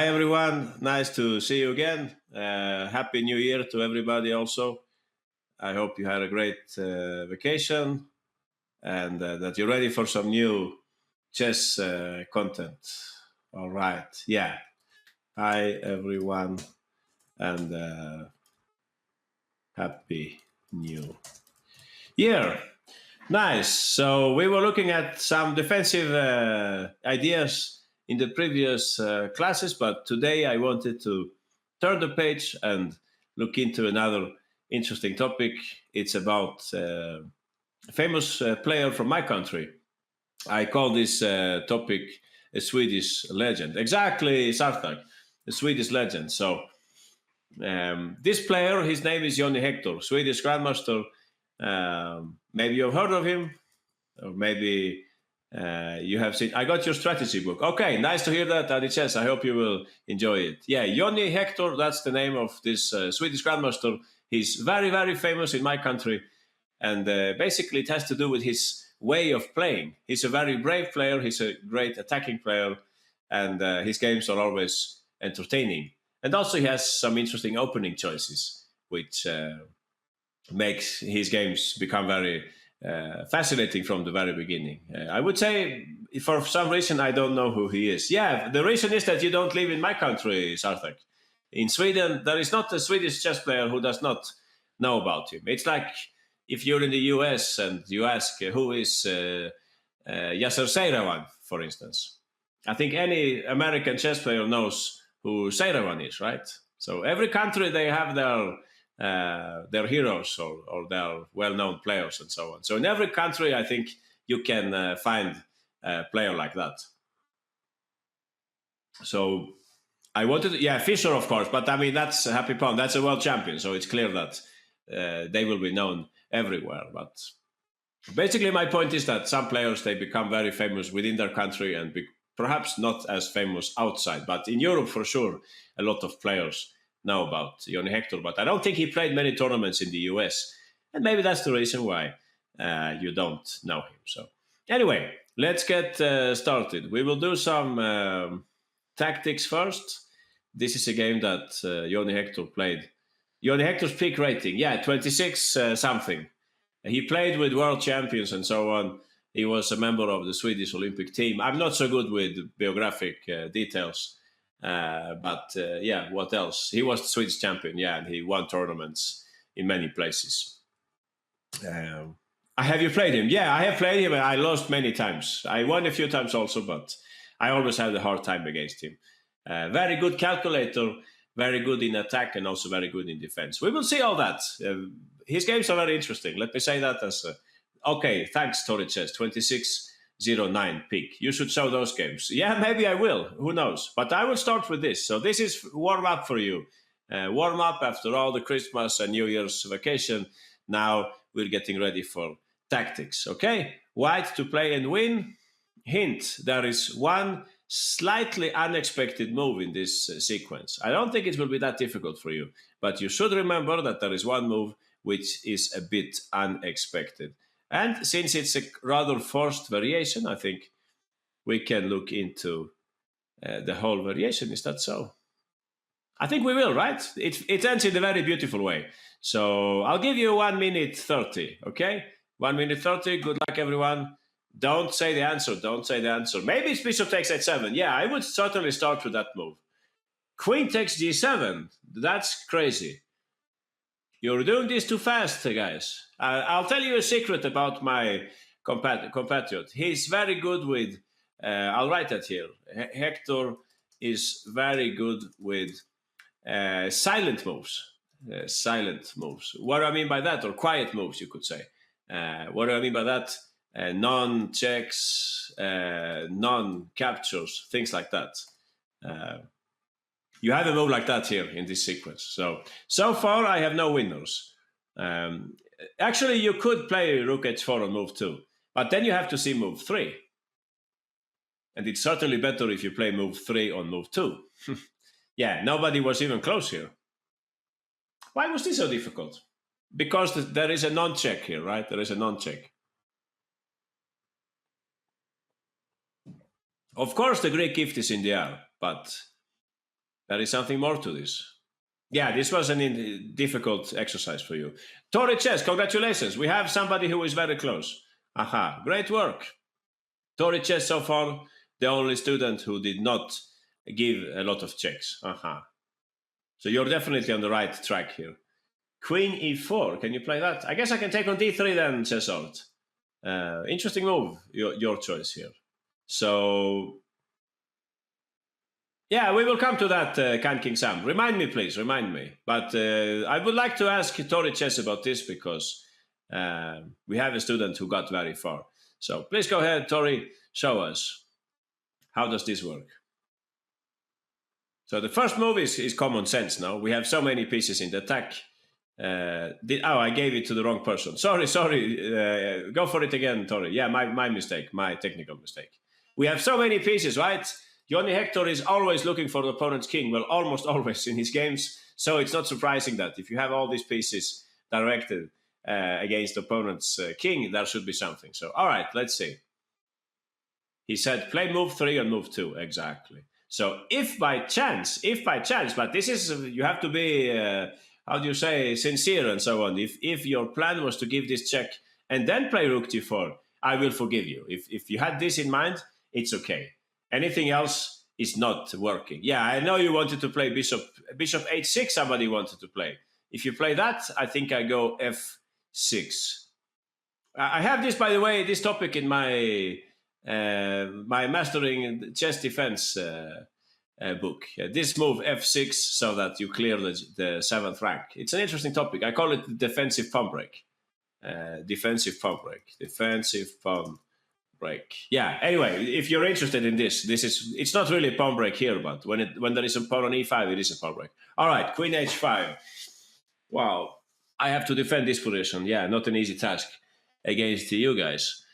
everyone. Nice to see you again. Happy New Year to everybody also. I hope you had a great vacation and that you're ready for some new chess content. All right. Yeah. Hi, everyone, and Happy New Year. Nice. So we were looking at some defensive ideas in the previous classes, but today I wanted to turn the page and look into another interesting topic. It's about a famous player from my country. I call this topic a Swedish legend. Exactly, Sartak, a Swedish legend. So this player, his name is Jonny Hector, Swedish grandmaster. Maybe you've heard of him, or maybe you have seen. I got your strategy book. Okay, nice to hear that, Adiches. I hope you will enjoy it. Yeah, Jonny Hector, that's the name of this Swedish grandmaster. He's very, very famous in my country. And basically, it has to do with his way of playing. He's a very brave player. He's a great attacking player. And his games are always entertaining. And also, he has some interesting opening choices, which makes his games become very fascinating from the very beginning. I would say, for some reason, I don't know who he is. Yeah, the reason is that you don't live in my country, Sarthak. In Sweden, there is not a Swedish chess player who does not know about him. It's like if you're in the US and you ask who is Yasser Seirawan, for instance. I think any American chess player knows who Seirawan is, right? So every country, they have their heroes or their well-known players and so on. So in every country, I think you can find a player like that. So I wanted, Fischer, of course, but I mean, that's a Happy Pound. That's a world champion. So it's clear that they will be known everywhere. But basically, my point is that some players, they become very famous within their country and perhaps not as famous outside. But in Europe, for sure, a lot of players know about Jonny Hector. But I don't think he played many tournaments in the US. And maybe that's the reason why you don't know him. So anyway, let's get started. We will do some tactics first. This is a game that Jonny Hector played. Jonny Hector's peak rating, 26 something. He played with world champions and so on. He was a member of the Swedish Olympic team. I'm not so good with biographic details, but what else? He was the Swedish champion, and he won tournaments in many places. Have you played him? Yeah, I have played him. I lost many times. I won a few times also, but I always had a hard time against him. Very good calculator, very good in attack, and also very good in defense. We will see all that. His games are very interesting. Let me say that as okay, thanks, Tori says. 2609 peak. You should show those games. Yeah, maybe I will. Who knows? But I will start with this. So this is warm up for you. Warm up after all the Christmas and New Year's vacation. Now we're getting ready for tactics. Okay? White to play and win. Hint, there is one slightly unexpected move in this sequence. I don't think it will be that difficult for you, but you should remember that there is one move which is a bit unexpected. And since it's a rather forced variation, I think we can look into the whole variation. Is that so? I think we will, right? It ends in a very beautiful way. So I'll give you 1 minute 30, okay? 1 minute 30. Good luck, everyone. Don't say the answer. Don't say the answer. Maybe it's bishop takes h7. Yeah, I would certainly start with that move. Queen takes g7. That's crazy. You're doing this too fast, guys. I'll tell you a secret about my compatriot. He's very good with, I'll write that here. Hector is very good with silent moves. Silent moves. What do I mean by that? Or quiet moves, you could say. What do I mean by that? Non-checks, non-captures, things like that. You have a move like that here in this sequence. So far, I have no winners. Actually, you could play rook h4 on move 2, but then you have to see move 3. And it's certainly better if you play move 3 on move 2. Yeah, nobody was even close here. Why was this so difficult? Because there is a non-check here, right? There is a non-check. Of course, the Greek gift is in the air, but There is something more to this. Yeah, this was a difficult exercise for you. Tori Chess, congratulations. We have somebody who is very close. Aha, great work. Tori Chess so far, the only student who did not give a lot of checks. Aha. So you're definitely on the right track here. Queen e4, can you play that? I guess I can take on d3 then, Cesart. Interesting move, your choice here. So, yeah, we will come to that, Kan King Sam. Remind me, please, remind me. But I would like to ask Tori Chess about this because we have a student who got very far. So please go ahead, Tori, show us. How does this work? So the first move is common sense now. We have so many pieces in the attack. I gave it to the wrong person. Sorry. Go for it again, Tori. Yeah, my mistake, my technical mistake. We have so many pieces, right? Jonny Hector is always looking for the opponent's king. Well, almost always in his games. So it's not surprising that if you have all these pieces directed against the opponent's king, there should be something. So, all right, let's see. He said, play move 3 and move 2. Exactly. So if by chance, but this is, you have to be, how do you say, sincere and so on. If your plan was to give this check and then play rook g4, I will forgive you. If you had this in mind, it's okay. Anything else is not working. Yeah, I know you wanted to play bishop h6, somebody wanted to play. If you play that, I think I go f6. I have this, by the way, this topic in my mastering chess defense book. This move f6 so that you clear the 7th rank. It's an interesting topic. I call it defensive pawn break. Defensive pawn break. Yeah. Anyway, if you're interested in this is, it's not really a pawn break here, but when there is a pawn on e5, it is a pawn break. All right, queen h5. Wow, I have to defend this position. Yeah, not an easy task against you guys.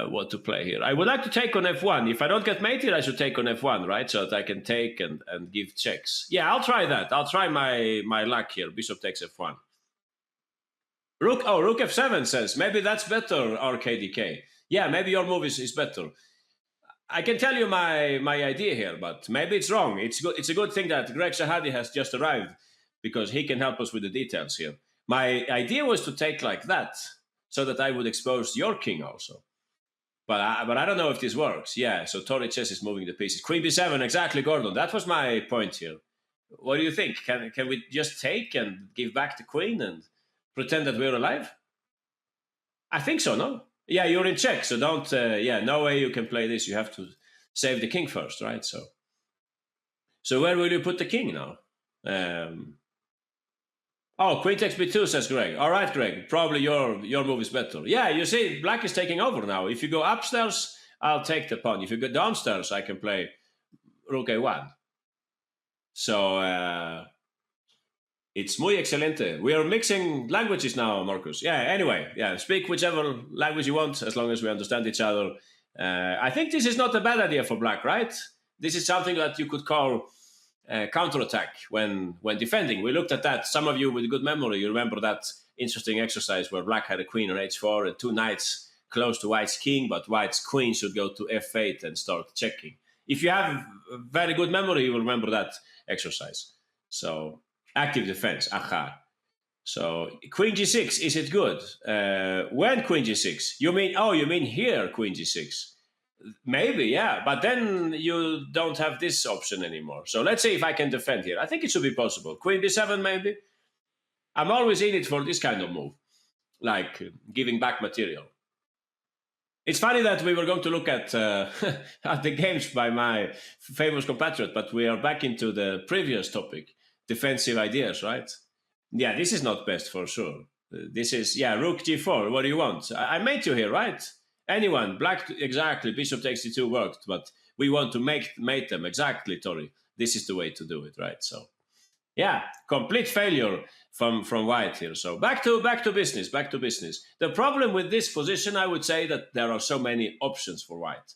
What to play here? I would like to take on f1. If I don't get mate here, I should take on f1, right? So that I can take and give checks. Yeah, I'll try that. I'll try my luck here. Bishop takes f1. Rook f7 says, maybe that's better, RKDK. Yeah, maybe your move is better. I can tell you my idea here, but maybe it's wrong. It's a good thing that Greg Shahadi has just arrived because he can help us with the details here. My idea was to take like that so that I would expose your king also. But I don't know if this works. Yeah, so Tori Chess is moving the pieces. Queen b7, exactly, Gordon. That was my point here. What do you think? Can we just take and give back the queen and pretend that we're alive? I think so, no? Yeah, you're in check, so don't... no way you can play this. You have to save the king first, right? So where will you put the king now? Queen takes b2, says Greg. All right, Greg, probably your move is better. Yeah, you see, black is taking over now. If you go upstairs, I'll take the pawn. If you go downstairs, I can play rook a1. So it's muy excelente. We are mixing languages now, Marcus. Yeah, anyway, speak whichever language you want, as long as we understand each other. I think this is not a bad idea for black, right? This is something that you could call counterattack when defending. We looked at that. Some of you with good memory, you remember that interesting exercise where black had a queen on h4 and 2 knights close to white's king, but white's queen should go to f8 and start checking. If you have very good memory, you will remember that exercise. So active defense, aha. So queen g6, is it good? When queen g6? You mean here queen g6? Maybe, yeah, but then you don't have this option anymore. So let's see if I can defend here. I think it should be possible. Queen b7, maybe. I'm always in it for this kind of move, like giving back material. It's funny that we were going to look at at the games by my famous compatriot, but we are back into the previous topic, defensive ideas, right? Yeah, this is not best for sure. This is, rook g4. What do you want? I made you here, right? Anyone, black, exactly, bishop takes d2 worked, but we want to mate them, exactly, Tori. This is the way to do it, right? So, yeah, complete failure from white here. So back to business. The problem with this position, I would say that there are so many options for white.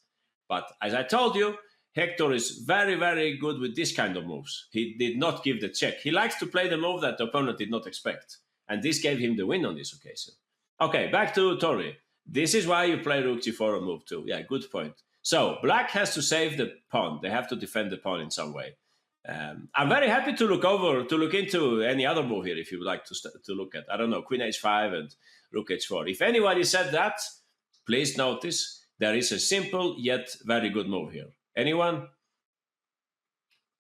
But as I told you, Hector is very, very good with this kind of moves. He did not give the check. He likes to play the move that the opponent did not expect. And this gave him the win on this occasion. Okay, back to Tori. This is why you play rook g4 on move 2. Yeah, good point. So black has to save the pawn. They have to defend the pawn in some way. I'm very happy to look into any other move here if you would like to look at. I don't know, Queen H5 and Rook H4. If anybody said that, please notice there is a simple yet very good move here. Anyone?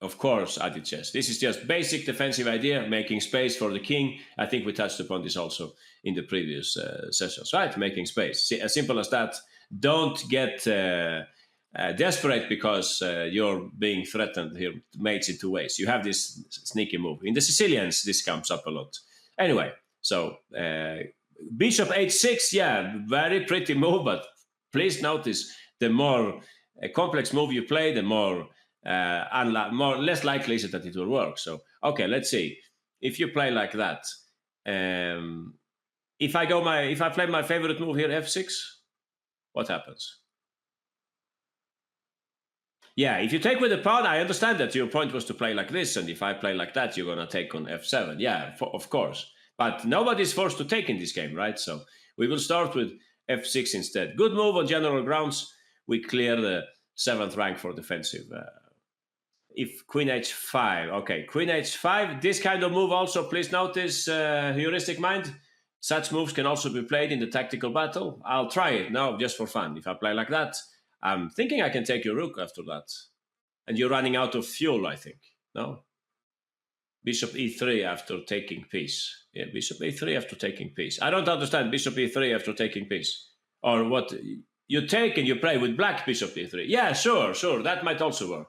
Of course, Adi chess. This is just basic defensive idea, making space for the king. I think we touched upon this also in the previous sessions, right? Making space. As simple as that. Don't get desperate because you're being threatened here. Mates in two ways. You have this sneaky move. In the Sicilians, this comes up a lot. Anyway, so Bishop H6, yeah, very pretty move, but please notice the more complex move you play, the more less likely is it that it will work. So okay, let's see. If you play like that, if I play my favorite move here, F6, what happens? Yeah, if you take with the pawn, I understand that your point was to play like this, and if I play like that, you're gonna take on F7. Yeah, of course. But nobody's forced to take in this game, right? So we will start with F6 instead. Good move on general grounds. We clear the 7th rank for defensive. If Queen H5, okay, Queen H5, this kind of move also, please notice, heuristic mind, such moves can also be played in the tactical battle. I'll try it now just for fun. If I play like that, I'm thinking I can take your rook after that. And you're running out of fuel, I think, no? Bishop E3 after taking piece. Yeah, Bishop E3 after taking piece. I don't understand Bishop E3 after taking piece. Or what, you take and you play with black Bishop E3. Yeah, sure, that might also work.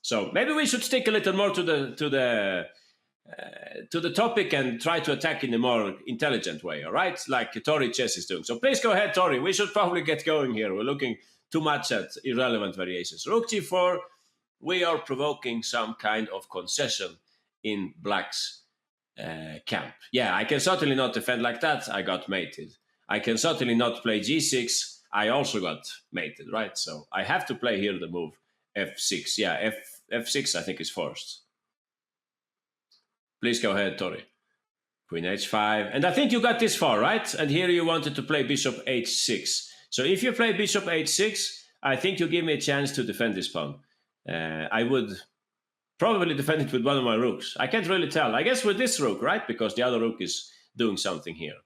So maybe we should stick a little more to the topic and try to attack in a more intelligent way, all right? Like Tori Chess is doing. So please go ahead, Tori. We should probably get going here. We're looking too much at irrelevant variations. Rook G4, we are provoking some kind of concession in Black's camp. Yeah, I can certainly not defend like that. I got mated. I can certainly not play G6. I also got mated, right? So I have to play here the move F6. Yeah, F6 I think is forced. Please go ahead, Tori. Queen H5. And I think you got this far, right? And here you wanted to play Bishop H6. So if you play Bishop H6, I think you give me a chance to defend this pawn. I would probably defend it with one of my rooks. I can't really tell. I guess with this rook, right? Because the other rook is doing something here.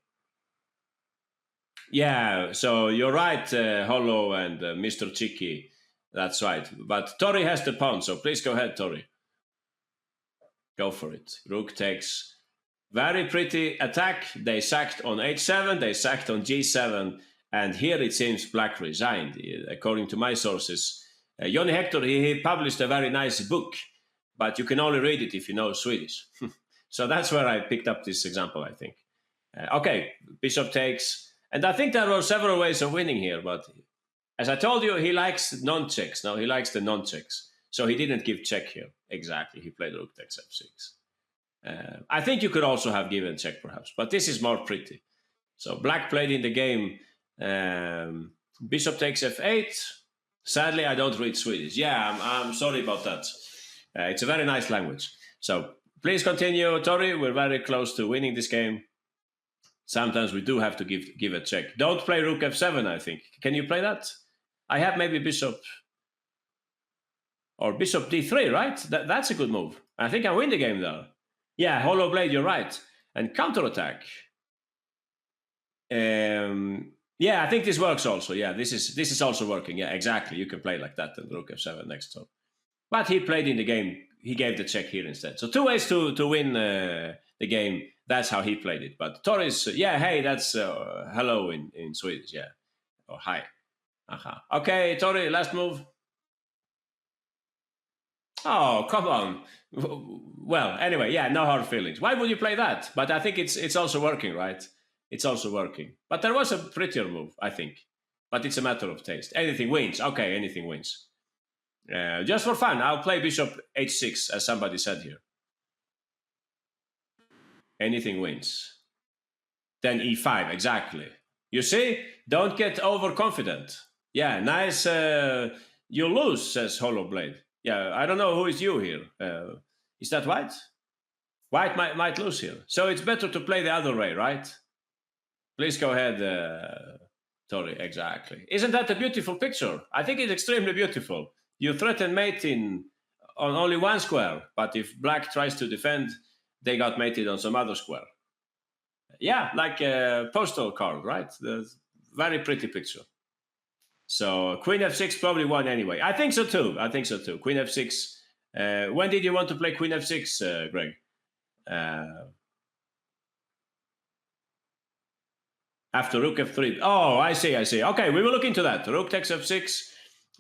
Yeah, so you're right, Hollow and Mr. Chicky. That's right. But Tori has the pawn, so please go ahead, Tori. Go for it. Rook takes. Very pretty attack. They sacked on H7, they sacked on G7, and here it seems Black resigned. According to my sources, Jonny Hector, he published a very nice book, but you can only read it if you know Swedish. So that's where I picked up this example, I think. Okay, Bishop takes. And I think there were several ways of winning here, but as I told you, he likes non-checks. No, he likes the non-checks. So he didn't give check here. Exactly, he played rook takes F6. I think you could also have given check perhaps, but this is more pretty. So Black played in the game Bishop takes F8. Sadly, I don't read Swedish. Yeah, I'm sorry about that. It's a very nice language. So please continue, Tori. We're very close to winning this game. Sometimes we do have to give a check. Don't play rook F7, I think. Can you play that? I have maybe Bishop or Bishop D3, right? That's a good move. I think I win the game there. Yeah, Hollow Blade, you're right. And counterattack. Yeah, I think this works also. Yeah, this is also working. Yeah, exactly. You can play like that and rook F7 next time. But he played in the game. He gave the check here instead. So two ways to win the game. That's how he played it. But Torres, yeah, hey, that's hello in Swedish. Yeah, or hi. Okay, Tori, last move. Oh, come on. Well, anyway, yeah, no hard feelings. Why would you play that? But I think it's also working, right? It's also working. But there was a prettier move, I think. But it's a matter of taste. Anything wins. Okay, anything wins. Just for fun, I'll play Bishop H6, as somebody said here. Anything wins. Then E5, exactly. You see? Don't get overconfident. Yeah, nice. You lose, says Hollow Blade. Yeah, I don't know who is you here. Is that White? White might lose here. So it's better to play the other way, right? Please go ahead, Tori. Exactly. Isn't that a beautiful picture? I think it's extremely beautiful. You threaten mate in on only one square. But if black tries to defend, they got mated on some other square. Yeah, like a postal card, right? The very pretty picture. So queen f6 probably won anyway. I think so too. Queen f6. When did you want to play queen f6, Greg? After rook f3. Oh, I see. Okay, we will look into that. Rook takes f6,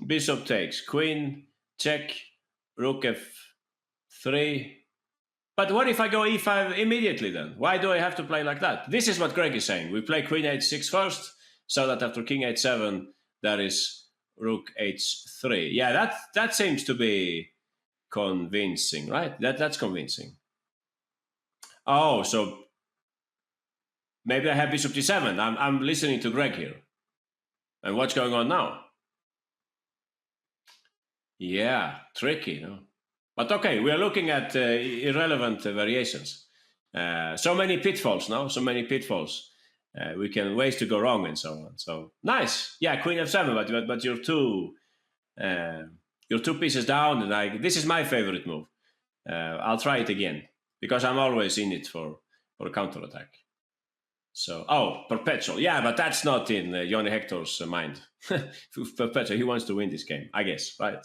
bishop takes, queen, check, rook f3. But what if I go e5 immediately then? Why do I have to play like that? This is what Greg is saying. We play queen h6 first, so that after king h7, there is rook h3. Yeah, that seems to be convincing, right? That's convincing. Oh, so maybe I have bishop g7. I'm listening to Greg here. And what's going on now? Yeah, tricky, no? But okay, we are looking at irrelevant variations. So many pitfalls now, so many pitfalls. We can ways to go wrong and so on. So nice, yeah, queen f7. But you're two pieces down, and this is my favorite move. I'll try it again because I'm always in it for a counterattack. So perpetual, yeah, but that's not in Jonny Hector's mind. Perpetual, he wants to win this game, I guess, right?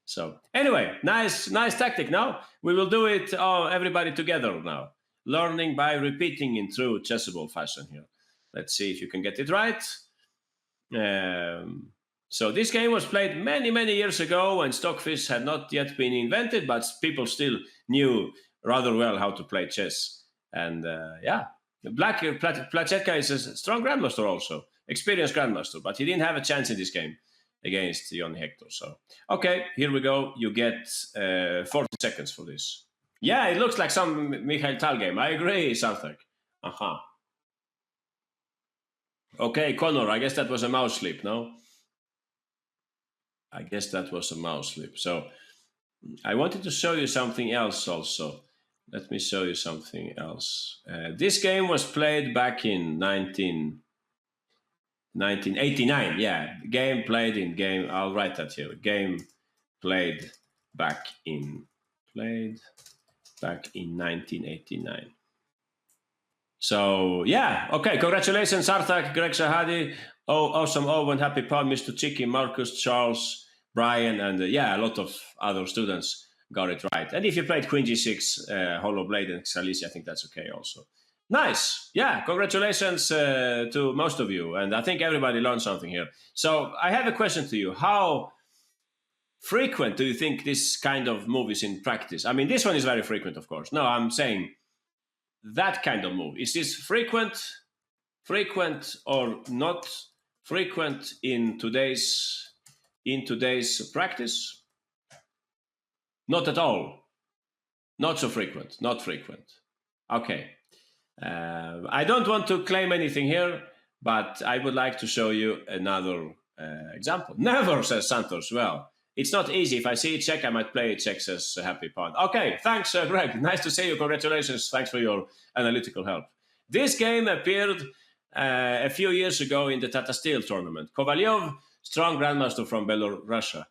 So anyway, nice tactic. Now we will do it everybody together now, learning by repeating in true chessable fashion here. Let's see if you can get it right. So this game was played many years ago when Stockfish had not yet been invented, but people still knew rather well how to play chess. And Black Plachetka is a strong grandmaster also, experienced grandmaster, but he didn't have a chance in this game against Jonny Hector. So, okay, here we go. You get 40 seconds for this. Yeah, it looks like some Mikhail Tal game. I agree, Sarthak. Okay, Connor, I guess that was a mouse slip, no? I guess that was a mouse slip. So, I wanted to show you something else also. Let me show you something else. This game was played back in 1989. Yeah, game played in game. I'll write that here. Game played back in 1989. So yeah, okay. Congratulations, Sarthak, Greg Shahadi. Oh, awesome! Owen, happy Paul, Mr. Chicky, Marcus, Charles, Brian, and a lot of other students got it right. And if you played Queen G6, Hollow Blade, and Xalici, I think that's okay also. Nice. Yeah, congratulations to most of you. And I think everybody learned something here. So I have a question to you. How frequent do you think this kind of move is in practice? I mean, this one is very frequent, of course. No, I'm saying that kind of move. Is this frequent or not frequent in today's practice? Not at all. Not so frequent. Not frequent. Okay. I don't want to claim anything here, but I would like to show you another example. Never, says Santos. Well, it's not easy. If I see a check, I might play a check, says Happy Pawn. Okay, thanks, Greg. Nice to see you. Congratulations. Thanks for your analytical help. This game appeared a few years ago in the Tata Steel tournament. Kovalyov, strong grandmaster from Belarus,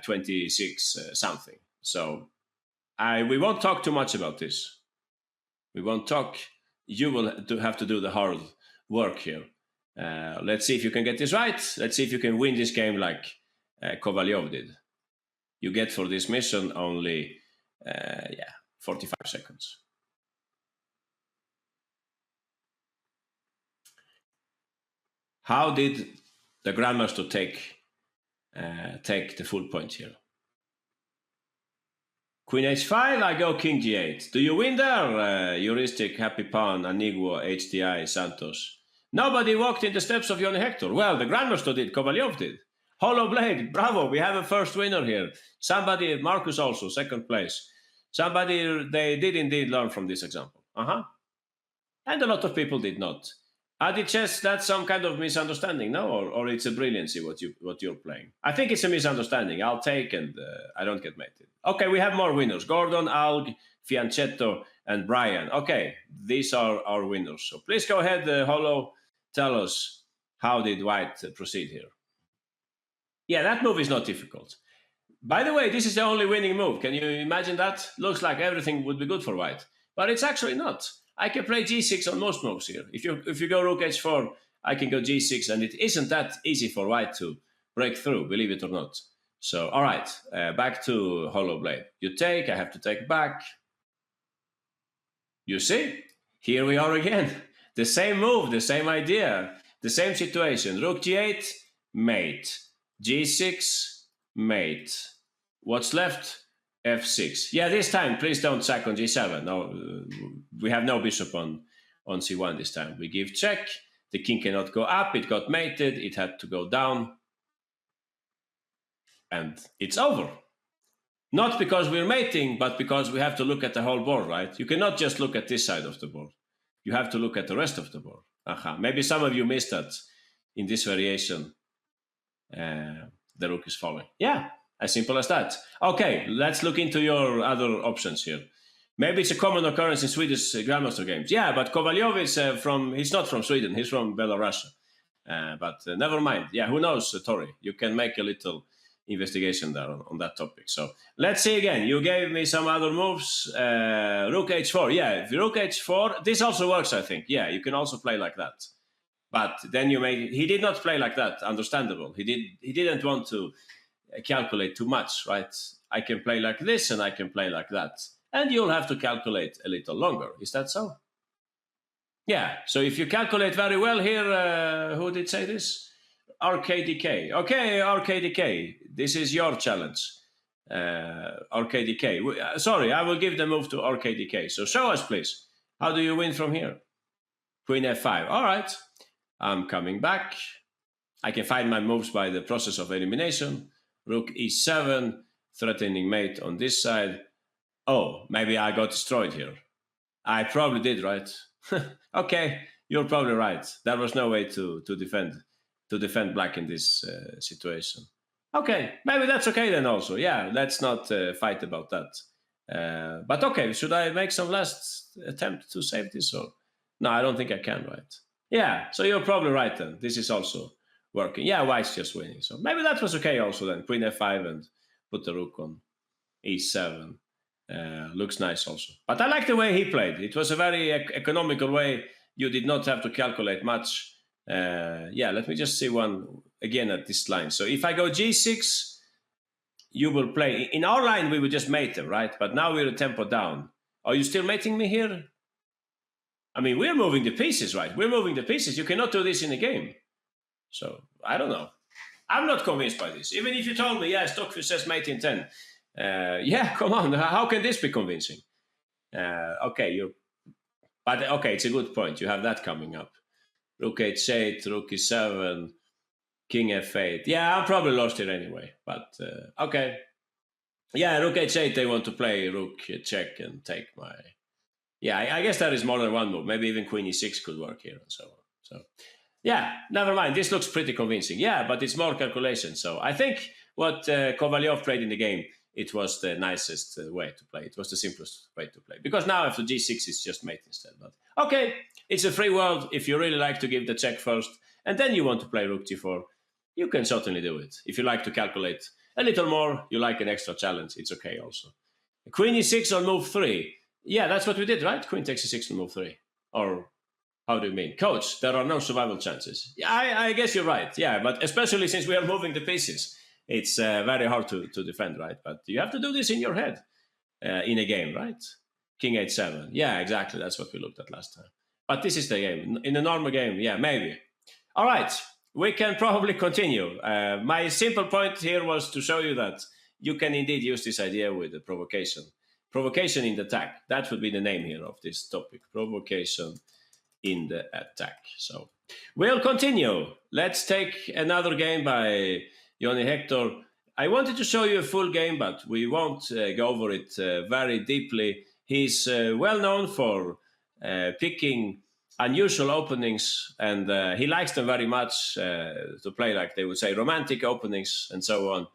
26 something. So we won't talk too much about this. We won't talk. You will have to do the hard work here. Let's see if you can get this right. Let's see if you can win this game like Kovalyov did. You get for this mission only 45 seconds. How did the grandmaster take the full point here? Queen h5, I go king g8. Do you win there? Heuristic, Happy Pawn, Aniguo, HDI, Santos. Nobody walked in the steps of Jonny Hector. Well, the grandmaster did, Kovalyov did. Hollow Blade, bravo, we have a first winner here. Somebody, Marcus also, second place. Somebody, they did indeed learn from this example. And a lot of people did not. Adi Chess, that's some kind of misunderstanding, no? Or it's a brilliancy what you're playing. I think it's a misunderstanding. I'll take and I don't get mated. Okay, we have more winners. Gordon, Alg, Fianchetto, and Brian. Okay, these are our winners. So please go ahead, Hollow, tell us how did White proceed here. Yeah, that move is not difficult. By the way, this is the only winning move. Can you imagine that? Looks like everything would be good for white, but it's actually not. I can play g6 on most moves here. If you go rook h4, I can go g6, and it isn't that easy for white to break through, believe it or not. So, all right, back to hollow blade. You take, I have to take back. You see, here we are again. The same move, the same idea, the same situation. Rook g8, mate. g6, mate. What's left? f6. Yeah, this time, please don't sack on g7. No, we have no bishop on c1 this time. We give check. The king cannot go up. It got mated. It had to go down. And it's over. Not because we're mating, but because we have to look at the whole board, right? You cannot just look at this side of the board. You have to look at the rest of the board. Maybe some of you missed that in this variation. The rook is falling. Yeah, as simple as that. Okay, let's look into your other options here. Maybe it's a common occurrence in Swedish Grandmaster games. Yeah, but Kovalyov is he's not from Sweden, he's from Belarus. But never mind. Yeah, who knows, Tori? You can make a little investigation there on that topic. So let's see again. You gave me some other moves. Rook h4. Yeah, if rook h4, this also works, I think. Yeah, you can also play like that. But then he did not play like that. Understandable. He didn't want to calculate too much, right? I can play like this and I can play like that. And you'll have to calculate a little longer. Is that so? Yeah. So if you calculate very well here, who did say this? RKDK. Okay, RKDK. This is your challenge. RKDK. Sorry, I will give the move to RKDK. So show us, please. How do you win from here? Queen f5. All right. I'm coming back. I can find my moves by the process of elimination. Rook e7, threatening mate on this side. Oh, maybe I got destroyed here. I probably did, right? Okay, you're probably right. There was no way to defend black in this situation. Okay, maybe that's okay then also. Yeah, let's not fight about that. But okay, should I make some last attempt to save this? Or no, I don't think I can, right? Yeah, so you're probably right then. This is also working. Yeah, white's just winning. So maybe that was okay also then. Queen f5 and put the rook on e7. Looks nice also. But I like the way he played. It was a very economical way. You did not have to calculate much. Yeah, let me just see one again at this line. So if I go g6, you will play. In our line, we would just mate them, right? But now we're a tempo down. Are you still mating me here? I mean, we're moving the pieces, right? We're moving the pieces. You cannot do this in a game. So, I don't know. I'm not convinced by this. Even if you told me, yeah, Stockfish says mate in 10. Yeah, come on. How can this be convincing? Okay, it's a good point. You have that coming up. Rook h8, rook e7, king f8. Yeah, I'm probably lost here anyway. But, okay. Yeah, rook h8, they want to play rook check and take my... Yeah, I guess there is more than one move. Maybe even queen e6 could work here and so on. So, yeah, never mind. This looks pretty convincing. Yeah, but it's more calculation. So I think what Kovalyov played in the game, it was the nicest way to play. It was the simplest way to play. Because now after g6, it's just mate instead. But okay, it's a free world. If you really like to give the check first, and then you want to play rook g4, you can certainly do it. If you like to calculate a little more, you like an extra challenge, it's okay also. Queen e6 on move 3. Yeah, that's what we did, right? Queen takes e6 on move 3. Or how do you mean? Coach, there are no survival chances. Yeah, I guess you're right. Yeah, but especially since we are moving the pieces, it's very hard to defend, right? But you have to do this in your head in a game, right? King h7. Yeah, exactly. That's what we looked at last time. But this is the game. In a normal game, yeah, maybe. All right, we can probably continue. My simple point here was to show you that you can indeed use this idea with the provocation. Provocation in the attack. That would be the name here of this topic. Provocation in the attack. So we'll continue. Let's take another game by Jonny Hector. I wanted to show you a full game, but we won't go over it very deeply. He's well known for picking unusual openings, and he likes them very much to play, like they would say, romantic openings and so on.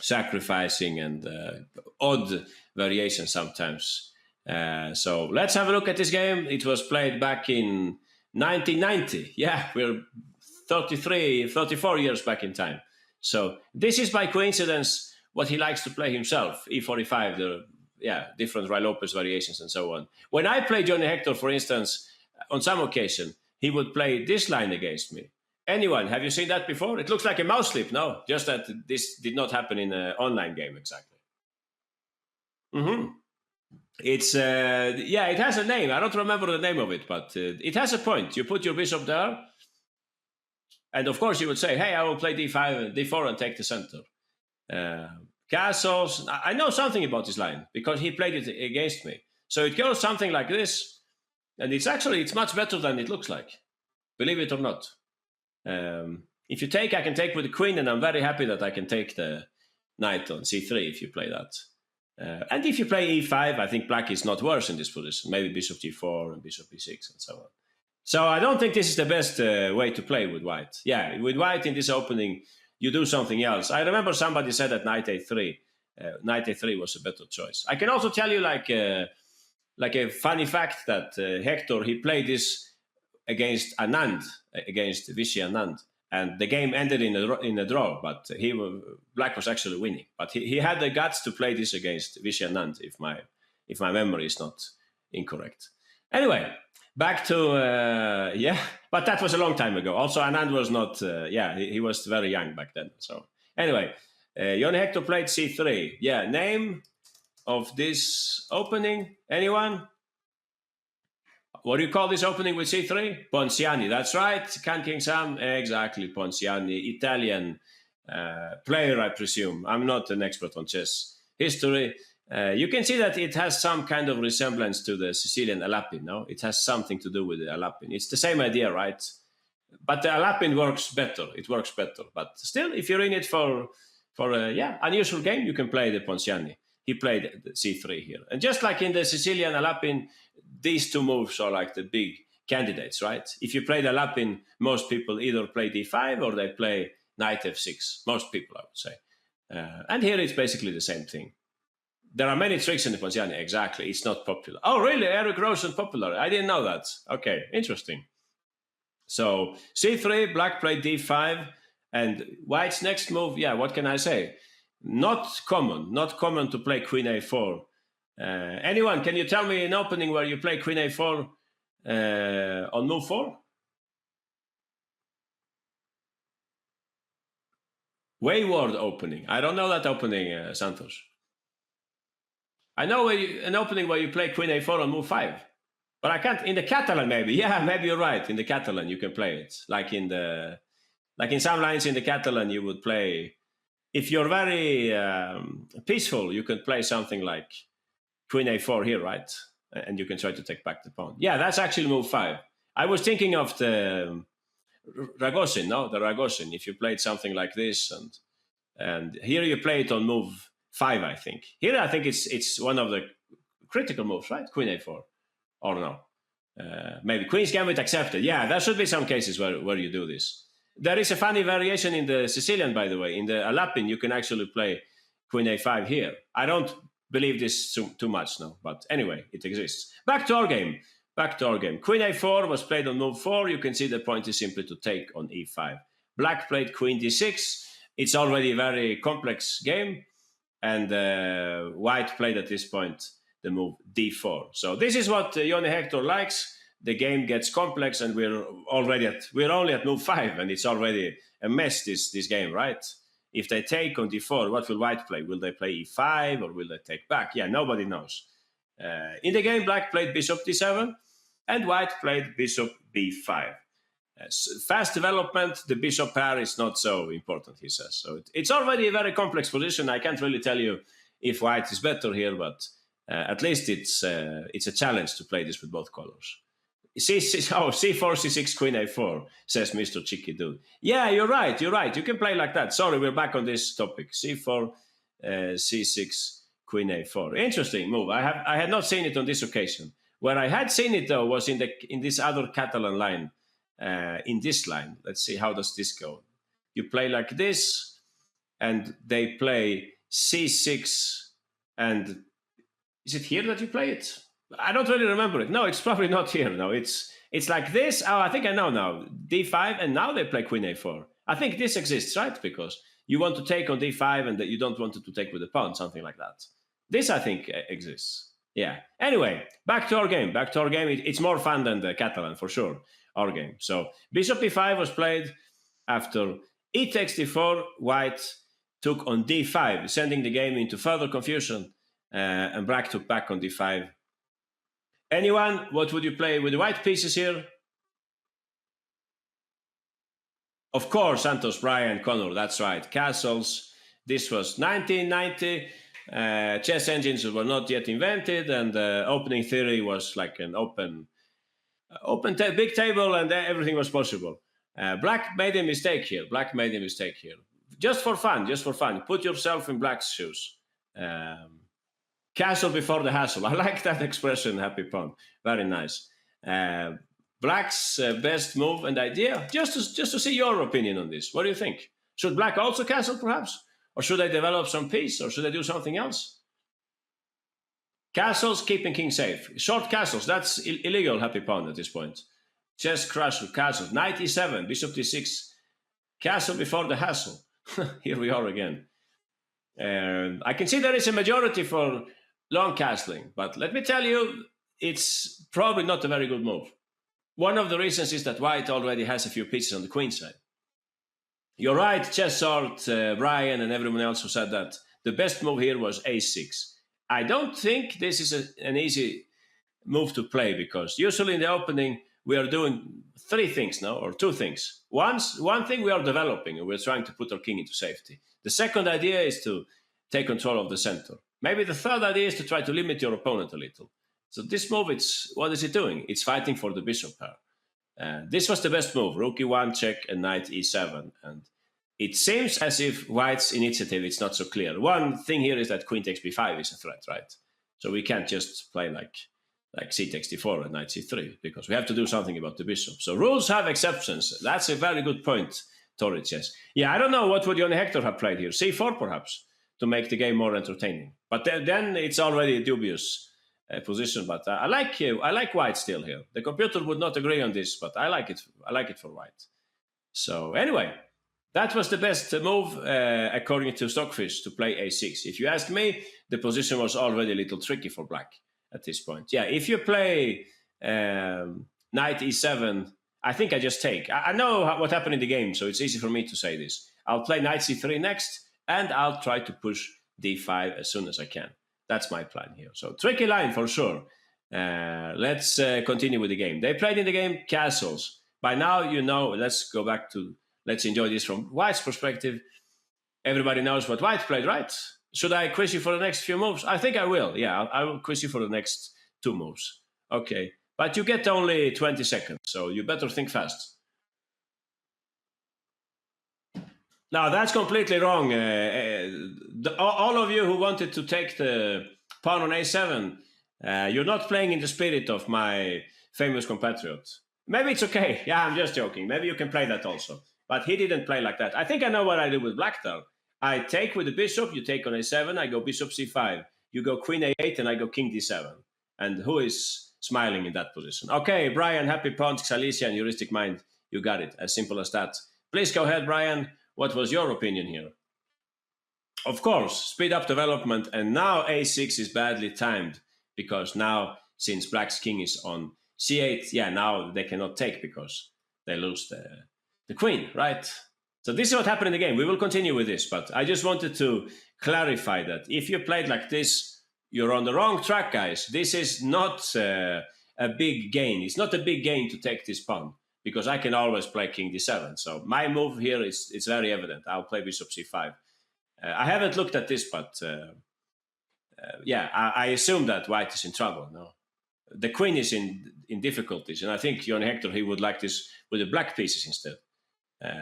Sacrificing and odd variations sometimes. So let's have a look at this game. It was played back in 1990. Yeah, we're 34 years back in time. So this is by coincidence what he likes to play himself, e45, different Ray Lopez variations and so on. When I play Jonny Hector, for instance, on some occasion, he would play this line against me. Anyone, have you seen that before? It looks like a mouse slip, no? Just that this did not happen in an online game exactly. It's, it has a name. I don't remember the name of it, but it has a point. You put your bishop there, and of course you would say, hey, I will play d5 and d4 and take the center. Castles, I know something about this line because he played it against me. So it goes something like this, and it's much better than it looks like, believe it or not. If you take, I can take with the queen, and I'm very happy that I can take the knight on c3 if you play that. And if you play e5, I think black is not worse in this position. Maybe bishop g4 and bishop e6 and so on. So I don't think this is the best way to play with white. Yeah, with white in this opening, you do something else. I remember somebody said that knight a3. Knight a3 was a better choice. I can also tell you like a funny fact that Hector, he played this against Anand, against Vishy Anand. And the game ended in a draw, but black was actually winning. But he had the guts to play this against Vishy Anand, if my memory is not incorrect. Anyway, back to but that was a long time ago. Also, Anand was not. He was very young back then. So anyway, Jonny Hector played c3. Yeah, name of this opening. Anyone? What do you call this opening with c3? Ponani, that's right. Can King Sam, exactly, Ponani. Italian player, I presume. I'm not an expert on chess history. You can see that it has some kind of resemblance to the Sicilian Alapin, no? It has something to do with the Alapin. It's the same idea, right? But the Alapin works better. It works better. But still, if you're in it for a unusual game, you can play the Ponani. He played the c3 here. And just like in the Sicilian Alapin, these two moves are like the big candidates, right? If you play the Alapin, most people either play d5 or they play knight f6. Most people, I would say. And here it's basically the same thing. There are many tricks in the Ponani, exactly. It's not popular. Oh, really? Eric Rosen popular? I didn't know that. Okay, interesting. So c3, black played d5, and white's next move, what can I say? Not common to play queen a4. Anyone, can you tell me an opening where you play queen a4 on move 4? Wayward opening. I don't know that opening, Santos. I know an opening where you play queen a4 on move 5. But I can't, in the Catalan maybe. Yeah, maybe you're right. In the Catalan you can play it. Like in some lines in the Catalan you would play, if you're very peaceful, you can play something like queen a4 here, right? And you can try to take back the pawn. Yeah, that's actually move 5. I was thinking of the Ragozin, no? The Ragozin, if you played something like this, and here you play it on move 5, I think. Here I think it's one of the critical moves, right? Queen a4, or no? Maybe Queen's Gambit accepted. Yeah, there should be some cases where you do this. There is a funny variation in the Sicilian, by the way. In the Alapin, you can actually play queen a5 here. I don't believe this too much now, but anyway, it exists. Back to our game. Queen a4 was played on move 4. You can see the point is simply to take on e5. Black played queen d6. It's already a very complex game. And white played at this point the move d4. So this is what Jonny Hector likes. The game gets complex, and we're only at move 5, and it's already a mess, this game, right? If they take on d4, what will white play? Will they play e5 or will they take back? Yeah, nobody knows. In the game, black played bishop d7 and white played bishop b5. Fast development, the bishop pair is not so important, he says. So it's already a very complex position. I can't really tell you if white is better here, but at least it's a challenge to play this with both colors. C4, C6, Queen A4, says Mr. Cheeky Dude. Yeah, you're right. You can play like that. Sorry, we're back on this topic. C4, C6, Queen A4. Interesting move. I had not seen it on this occasion. Where I had seen it, though, was in this other Catalan line. In this line. Let's see, how does this go? You play like this, and they play C6, and is it here that you play it? I don't really remember it. No, it's probably not here. No, it's like this. Oh, I think I know now. D5, and now they play Queen A4. I think this exists, right? Because you want to take on d5 and that you don't want to take with the pawn, something like that. This, I think, exists. Yeah. Anyway, back to our game. It's more fun than the Catalan, for sure, our game. So bishop e5 was played. After e takes d4, white took on d5, sending the game into further confusion, and black took back on d5. Anyone, what would you play with the white pieces here? Of course, Santos, Brian, Connor, that's right. Castles. This was 1990. Chess engines were not yet invented, and opening theory was like an big table, and everything was possible. Black made a mistake here. Just for fun. Put yourself in black's shoes. Castle before the hassle. I like that expression, Happy Pawn. Very nice. Black's best move and idea. Just to see your opinion on this. What do you think? Should black also castle, perhaps? Or should I develop some piece? Or should I do something else? Castles, keeping king safe. Short castles, that's illegal, Happy Pawn, at this point. Chess crash with castles. Knight e7, bishop d6. Castle before the hassle. Here we are again. I can see there is a majority for long castling, but let me tell you, it's probably not a very good move. One of the reasons is that white already has a few pieces on the queen side. You're right, Chess Art, Brian, and everyone else who said that the best move here was a6. I don't think this is an easy move to play, because usually in the opening we are doing three things now, or two things. One thing, we are developing, and we're trying to put our king into safety. The second idea is to take control of the center. Maybe the third idea is to try to limit your opponent a little. So this move, what is it doing? It's fighting for the bishop pair. This was the best move, rook e1 check and knight e7. And it seems as if white's initiative is not so clear. One thing here is that queen takes b5 is a threat, right? So we can't just play like c takes d4 and knight c3, because we have to do something about the bishop. So rules have exceptions. That's a very good point, Torrid Chess. Yeah, I don't know, what would Jonny Hector have played here? c4 perhaps, to make the game more entertaining. But then it's already a dubious position. But I like white still here. The computer would not agree on this, but I like it for white. So anyway, that was the best move according to Stockfish, to play a6. If you ask me, the position was already a little tricky for black at this point. Yeah, if you play knight e7, I think I just take. I know what happened in the game, so it's easy for me to say this. I'll play knight c3 next, and I'll try to push d5 as soon as I can. That's my plan here. So tricky line for sure. Let's continue with the game. They played in the game castles. By now, you know, let's enjoy this from white's perspective. Everybody knows what white played, right? Should I quiz you for the next few moves? I think I will. Yeah, I will quiz you for the next two moves. Okay. But you get only 20 seconds, so you better think fast. Now, that's completely wrong. All of you who wanted to take the pawn on a7, you're not playing in the spirit of my famous compatriot. Maybe it's okay. Yeah, I'm just joking. Maybe you can play that also. But he didn't play like that. I think I know what I do with black there. I take with the bishop, you take on a7, I go bishop c5. You go queen a8, and I go king d7. And who is smiling in that position? Okay, Brian, Happy Pawn, Sicilian, heuristic mind. You got it. As simple as that. Please go ahead, Brian. What was your opinion here? Of course, speed up development, and now a6 is badly timed, because now, since black's king is on c8, yeah, now they cannot take because they lose the queen, right? So this is what happened in the game. We will continue with this, but I just wanted to clarify that if you played like this, you're on the wrong track, guys. This is not a big gain. It's not a big gain to take this pawn, because I can always play king d7. So my move here is very evident. I'll play bishop c5. I haven't looked at this, but yeah, I assume that white is in trouble. No, the queen is in difficulties, and I think Jonny Hector, he would like this with the black pieces instead.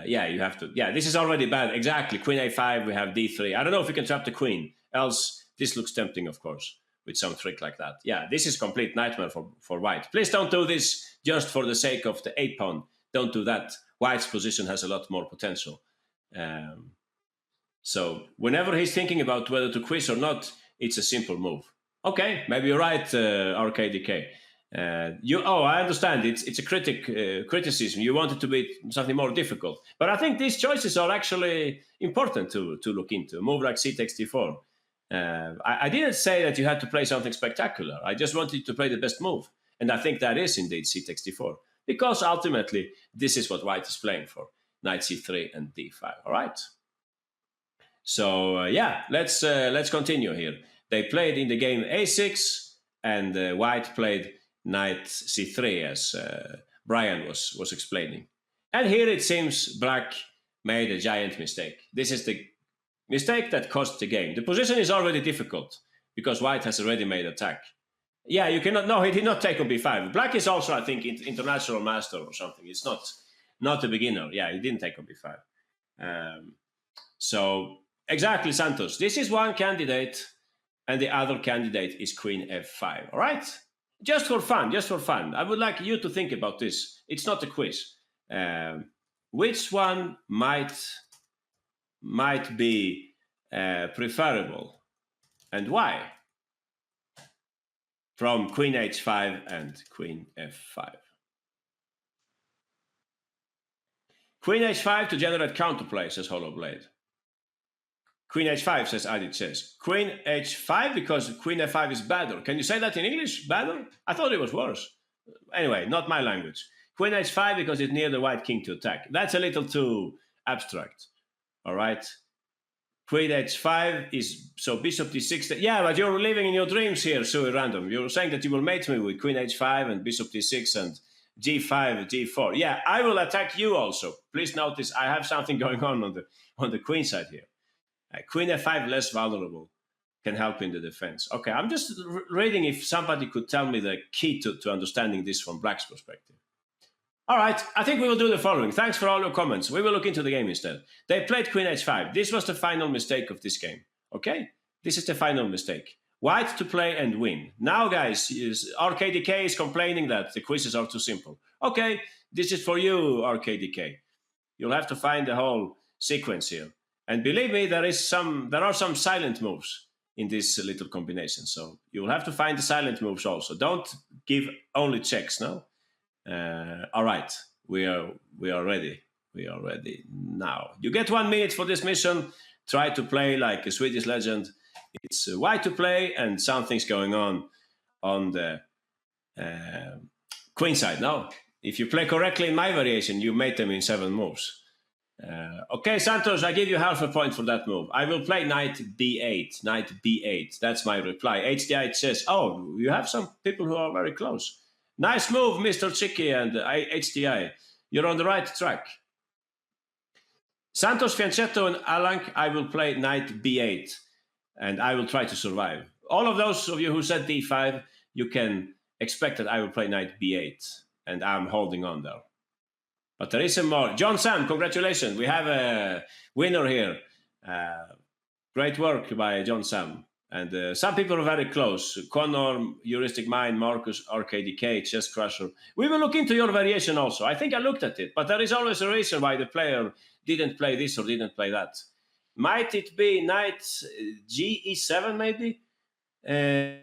Yeah, you have to. Yeah, this is already bad. Exactly. Queen a5. We have d3. I don't know if we can trap the queen. Else, this looks tempting, of course, with some trick like that. Yeah, this is complete nightmare for white. Please don't do this just for the sake of the 8 pawn. Don't do that. White's position has a lot more potential. So whenever he's thinking about whether to quiz or not, it's a simple move. Okay, maybe you're right, RKDK. I understand. It's a criticism. You want it to be something more difficult, but I think these choices are actually important to look into. A move like c takes d4. I didn't say that you had to play something spectacular. I just wanted you to play the best move, and I think that is indeed c takes d4, because ultimately this is what white is playing for: knight c3 and d5. All right. So let's continue here. They played in the game a6, and white played knight c3, as Brian was explaining. And here it seems black made a giant mistake. This is the mistake that cost the game. The position is already difficult because white has already made attack. Yeah, you cannot. No, he did not take on b5. Black is also, I think, international master or something. It's not a beginner. Yeah, he didn't take on b5. So exactly, Santos. This is one candidate, and the other candidate is queen f5. All right. Just for fun, just for fun. I would like you to think about this. It's not a quiz. Which one might be preferable, and why? From queen h5 and queen f5. Queen h5 to generate counterplay, says Hollow Blade. Queen h5, says Adit says. Queen h5 because queen f5 is better. Can you say that in English? Better? I thought it was worse. Anyway, not my language. Queen h5 because it's near the white king to attack. That's a little too abstract. All right. Queen h5 is so bishop d6. Yeah, but you're living in your dreams here, so random. You're saying that you will mate me with queen h5 and bishop d6 and g5, g4. Yeah, I will attack you also. Please notice I have something going on the queen side here. Queen f5 less vulnerable, can help in the defense. Okay, I'm just reading if somebody could tell me the key to understanding this from black's perspective. All right, I think we will do the following. Thanks for all your comments. We will look into the game instead. They played queen h5. This was the final mistake of this game. Okay, this is the final mistake. White to play and win. Now, guys, RKDK is complaining that the quizzes are too simple. Okay, this is for you, RKDK. You'll have to find the whole sequence here. And believe me, there are some silent moves in this little combination. So you'll have to find the silent moves also. Don't give only checks, no? All right, we are ready. We are ready now. You get 1 minute for this mission. Try to play like a Swedish legend. It's white to play, and something's going on the queen side. Now, if you play correctly in my variation, you mate them in 7 moves. Okay, Santos, I give you half a point for that move. I will play knight b8. Knight b8. That's my reply. HDI says, oh, you have some people who are very close. Nice move, Mr. Chicky and HDI. You're on the right track. Santos, Fianchetto, and Alank, I will play knight b8. And I will try to survive. All of those of you who said d5, you can expect that I will play knight b8. And I'm holding on there. But there is some more. John Sam, congratulations. We have a winner here. Great work by John Sam. And some people are very close. Connor, Heuristic Mind, Marcus, RKDK, Chess Crusher. We will look into your variation also. I think I looked at it. But there is always a reason why the player didn't play this or didn't play that. Might it be knight GE7 maybe? And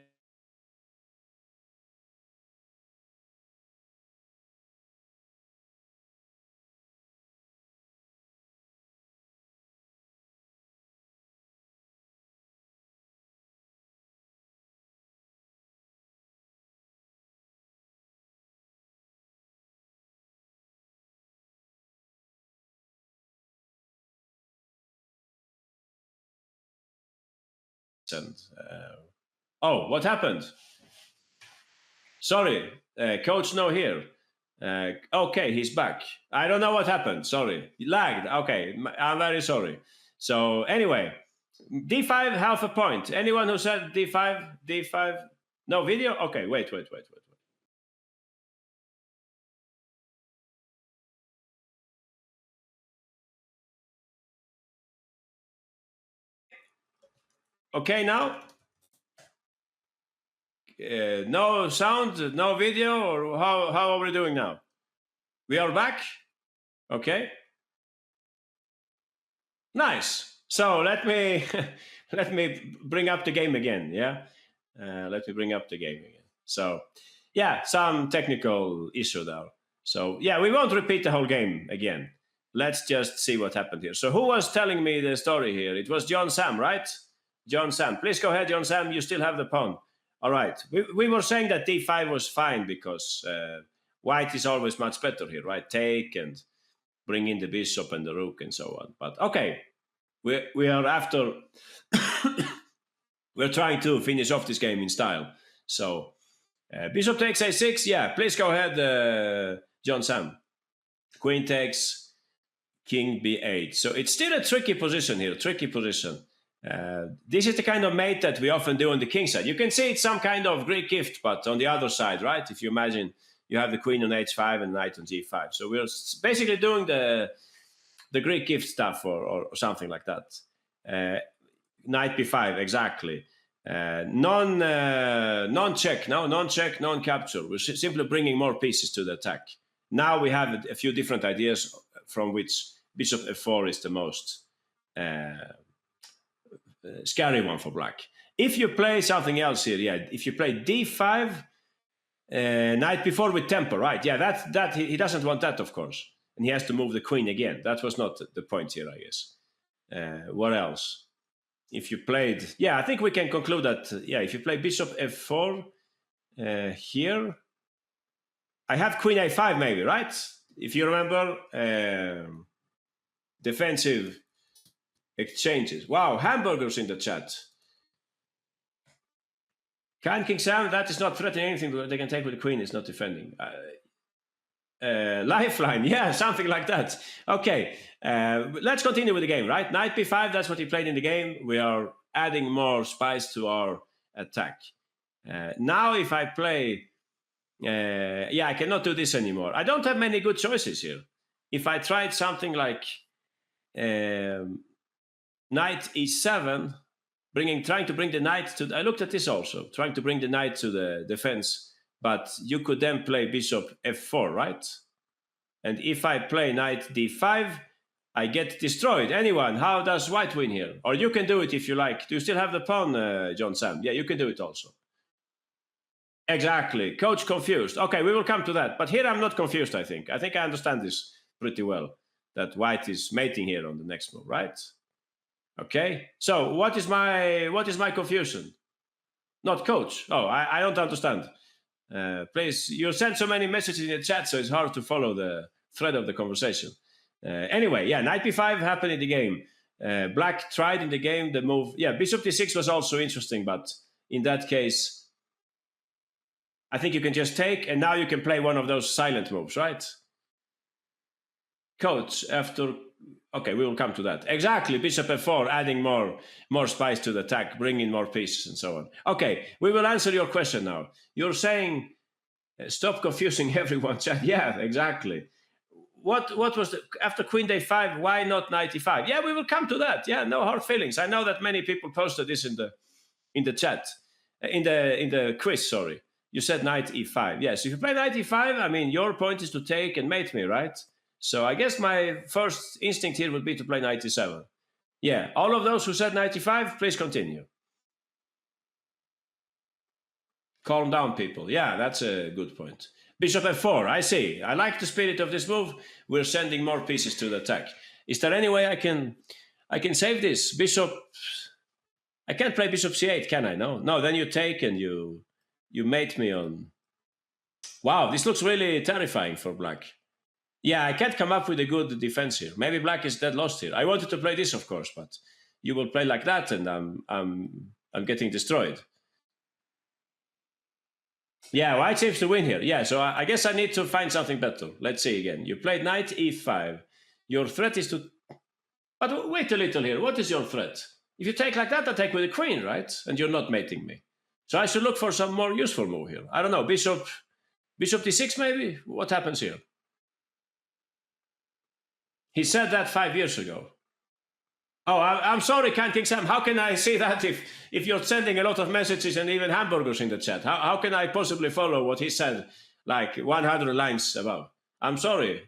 oh, what happened? Sorry, coach no here. Okay, he's back. I don't know what happened. Sorry, he lagged. Okay, I'm very sorry. So anyway, d5 half a point. Anyone who said d5? No video. Okay, wait. Okay, now. No sound, no video, or how are we doing now? We are back. Okay. Nice. So let me bring up the game again. Yeah. Let me bring up the game again. So Yeah, some technical issue there. So yeah, we won't repeat the whole game again. Let's just see what happened here. So who was telling me the story here? It was John Sam, right? John Sam. Please go ahead, John Sam. You still have the pawn. All right. We were saying that d5 was fine because white is always much better here, right? Take and bring in the bishop and the rook and so on. But okay, we are after... we're trying to finish off this game in style. So bishop takes a6. Yeah, please go ahead, John Sam. Queen takes, king b8. So it's still a tricky position here, tricky position. This is the kind of mate that we often do on the king side. You can see it's some kind of Greek gift, but on the other side, right? If you imagine you have the queen on h5 and knight on g5. So we're basically doing the Greek gift stuff or something like that. Knight b5, exactly. Non-check, non-check, non-capture. We're simply bringing more pieces to the attack. Now we have a few different ideas from which bishop f4 is the most scary one for black. If you play something else here, yeah, if you play d5, knight b4 with tempo, right? Yeah, that he doesn't want that, of course. And he has to move the queen again. That was not the point here, I guess. What else? If you played... Yeah, I think we can conclude that, yeah, if you play bishop f4 here... I have queen a5 maybe, right? If you remember, defensive exchanges. Wow, hamburgers in the chat. Kind King Sam, that is not threatening anything they can take with the queen, it's not defending. Lifeline, yeah, something like that. Okay, let's continue with the game, right? Knight b5, that's what he played in the game. We are adding more spice to our attack. Now if I play... yeah, I cannot do this anymore. I don't have many good choices here. If I tried something like knight e7, trying to bring the knight to... I looked at this also, trying to bring the knight to the defense, but you could then play bishop f4, right? And if I play knight d5, I get destroyed. Anyone, how does white win here? Or you can do it if you like. Do you still have the pawn, John Sam? Yeah, you can do it also. Exactly. Coach confused. Okay, we will come to that. But here I'm not confused, I think. I think I understand this pretty well, that white is mating here on the next move, right? Okay. So what is my confusion? Not coach. Oh, I don't understand. Please, you sent so many messages in the chat, so it's hard to follow the thread of the conversation. Anyway, yeah, knight b5 happened in the game. Black tried in the game the move. Yeah, bishop d6 was also interesting, but in that case... I think you can just take, and now you can play one of those silent moves, right? Coach, after... Okay, we will come to that. Exactly, bishop f4, adding more spice to the attack, bringing more pieces and so on. Okay, we will answer your question now. You're saying, stop confusing everyone. Yeah, exactly. What was the... After queen d5, why not knight e5? Yeah, we will come to that. Yeah, no hard feelings. I know that many people posted this in the chat, in the quiz, sorry. You said knight e5. Yes, if you play knight e5, I mean, your point is to take and mate me, right? So I guess my first instinct here would be to play knight e7. Yeah, all of those who said knight e5, please continue. Calm down, people. Yeah, that's a good point. Bishop f4, I see. I like the spirit of this move. We're sending more pieces to the attack. Is there any way I can save this? Bishop... I can't play bishop c8, can I? No, then you take and you mate me on... Wow, this looks really terrifying for black. Yeah, I can't come up with a good defense here. Maybe black is dead lost here. I wanted to play this, of course, but you will play like that and I'm getting destroyed. Yeah, white seems to win here. Yeah, so I guess I need to find something better. Let's see again. You played knight e5. Your threat is to... But wait a little here. What is your threat? If you take like that, I take with the queen, right? And you're not mating me. So I should look for some more useful move here. I don't know, bishop d6 maybe? What happens here? He said that 5 years ago. Oh, I'm sorry, Kind King Sam. How can I see that if you're sending a lot of messages and even hamburgers in the chat? How can I possibly follow what he said like 100 lines above? I'm sorry.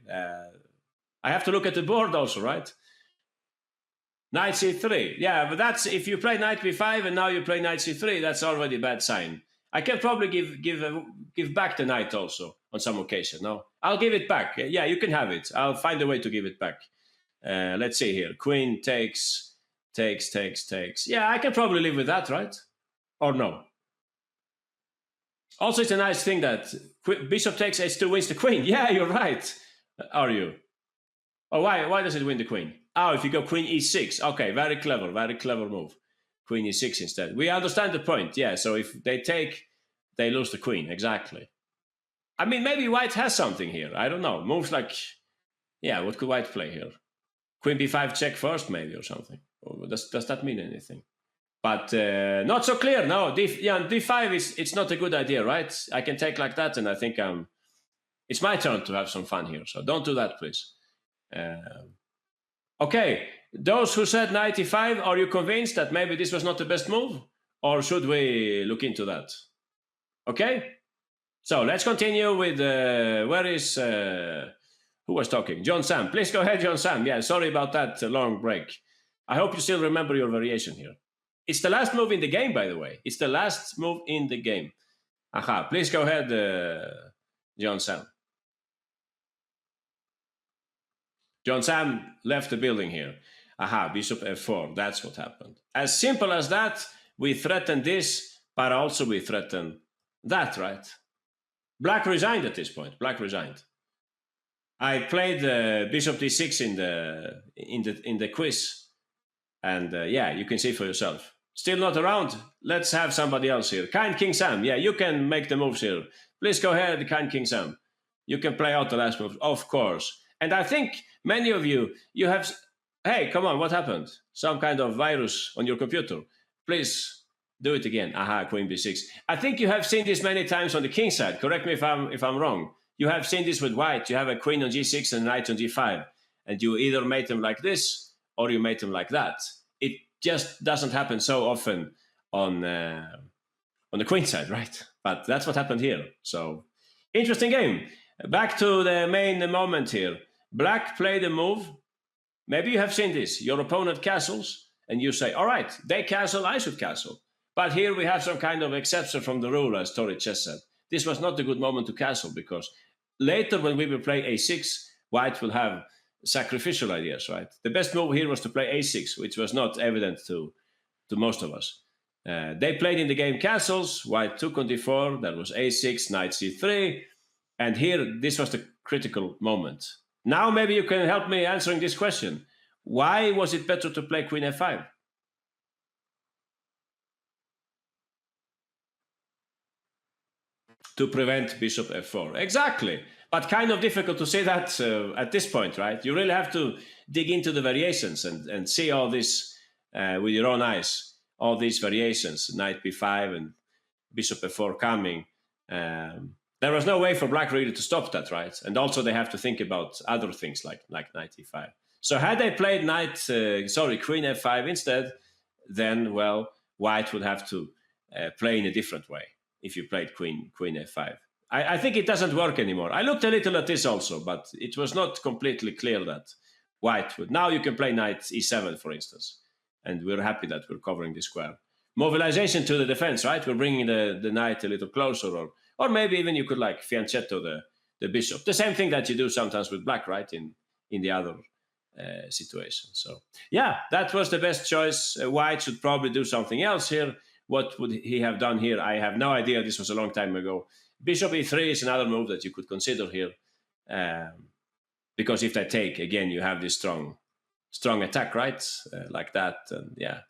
I have to look at the board also, right? Knight c3. Yeah, but that's... If you play knight b5 and now you play knight c3, that's already a bad sign. I can probably give back the knight also on some occasion. No, I'll give it back. Yeah, you can have it. I'll find a way to give it back. Let's see here. Queen takes. Yeah, I can probably live with that, right? Or no? Also, it's a nice thing that bishop takes h2 wins the queen. Yeah, you're right. Are you? Oh, why does it win the queen? Oh, if you go queen e6. Okay, very clever move. Queen e6 instead. We understand the point. Yeah, so if they take, they lose the queen. Exactly. I mean, maybe white has something here. I don't know. Moves like, yeah, what could white play here? Queen b5 check first, maybe, or something. Or does that mean anything? But not so clear. No, d5 it's not a good idea, right? I can take like that, and I think it's my turn to have some fun here. So don't do that, please. Okay, those who said knight e5, are you convinced that maybe this was not the best move? Or should we look into that? Okay, so let's continue with, where is, who was talking? John Sam. Please go ahead, John Sam. Yeah, sorry about that long break. I hope you still remember your variation here. It's the last move in the game, by the way. It's the last move in the game. Aha, please go ahead, John Sam. John Sam left the building here. Aha, bishop f4, that's what happened. As simple as that, we threatened this, but also we threatened that, right? Black resigned at this point, black resigned. I played bishop d6 in the quiz. And yeah, you can see for yourself. Still not around? Let's have somebody else here. Kind King Sam. Yeah, you can make the moves here. Please go ahead, Kind King Sam. You can play out the last move, of course. And I think many of you have... Hey, come on, what happened? Some kind of virus on your computer. Please do it again. Aha, Queen b6. I think you have seen this many times on the king side. Correct me if I'm wrong. You have seen this with white. You have a queen on g6 and a knight on g5. And you either mate them like this or you mate them like that. It just doesn't happen so often on the queen side, right? But that's what happened here. So, interesting game. Back to the main moment here. Black played a move. Maybe you have seen this. Your opponent castles, and you say, all right, they castle, I should castle. But here we have some kind of exception from the rule, as Tori Chess said. This was not a good moment to castle, because later when we will play a6, white will have sacrificial ideas, right? The best move here was to play a6, which was not evident to most of us. They played in the game castles, white took on d4, that was a6, knight c3, and here this was the critical moment. Now maybe you can help me answering this question. Why was it better to play queen f5? To prevent bishop f4. Exactly. But kind of difficult to say that at this point, right? You really have to dig into the variations and see all this with your own eyes. All these variations, knight b5 and bishop f4 coming. There was no way for black really to stop that, right? And also they have to think about other things like knight e5. So had they played queen f5 instead, then, well, white would have to play in a different way if you played queen f5. I think it doesn't work anymore. I looked a little at this also, but it was not completely clear that white would. Now you can play knight e7, for instance, and we're happy that we're covering the square. Mobilization to the defense, right? We're bringing the knight a little closer, or maybe even you could like fianchetto the bishop. The same thing that you do sometimes with black, right? In the other situation. So yeah, that was the best choice. White should probably do something else here. What would he have done here? I have no idea. This was a long time ago. Bishop e3 is another move that you could consider here. Because if they take, again, you have this strong attack, right? Like that. And yeah.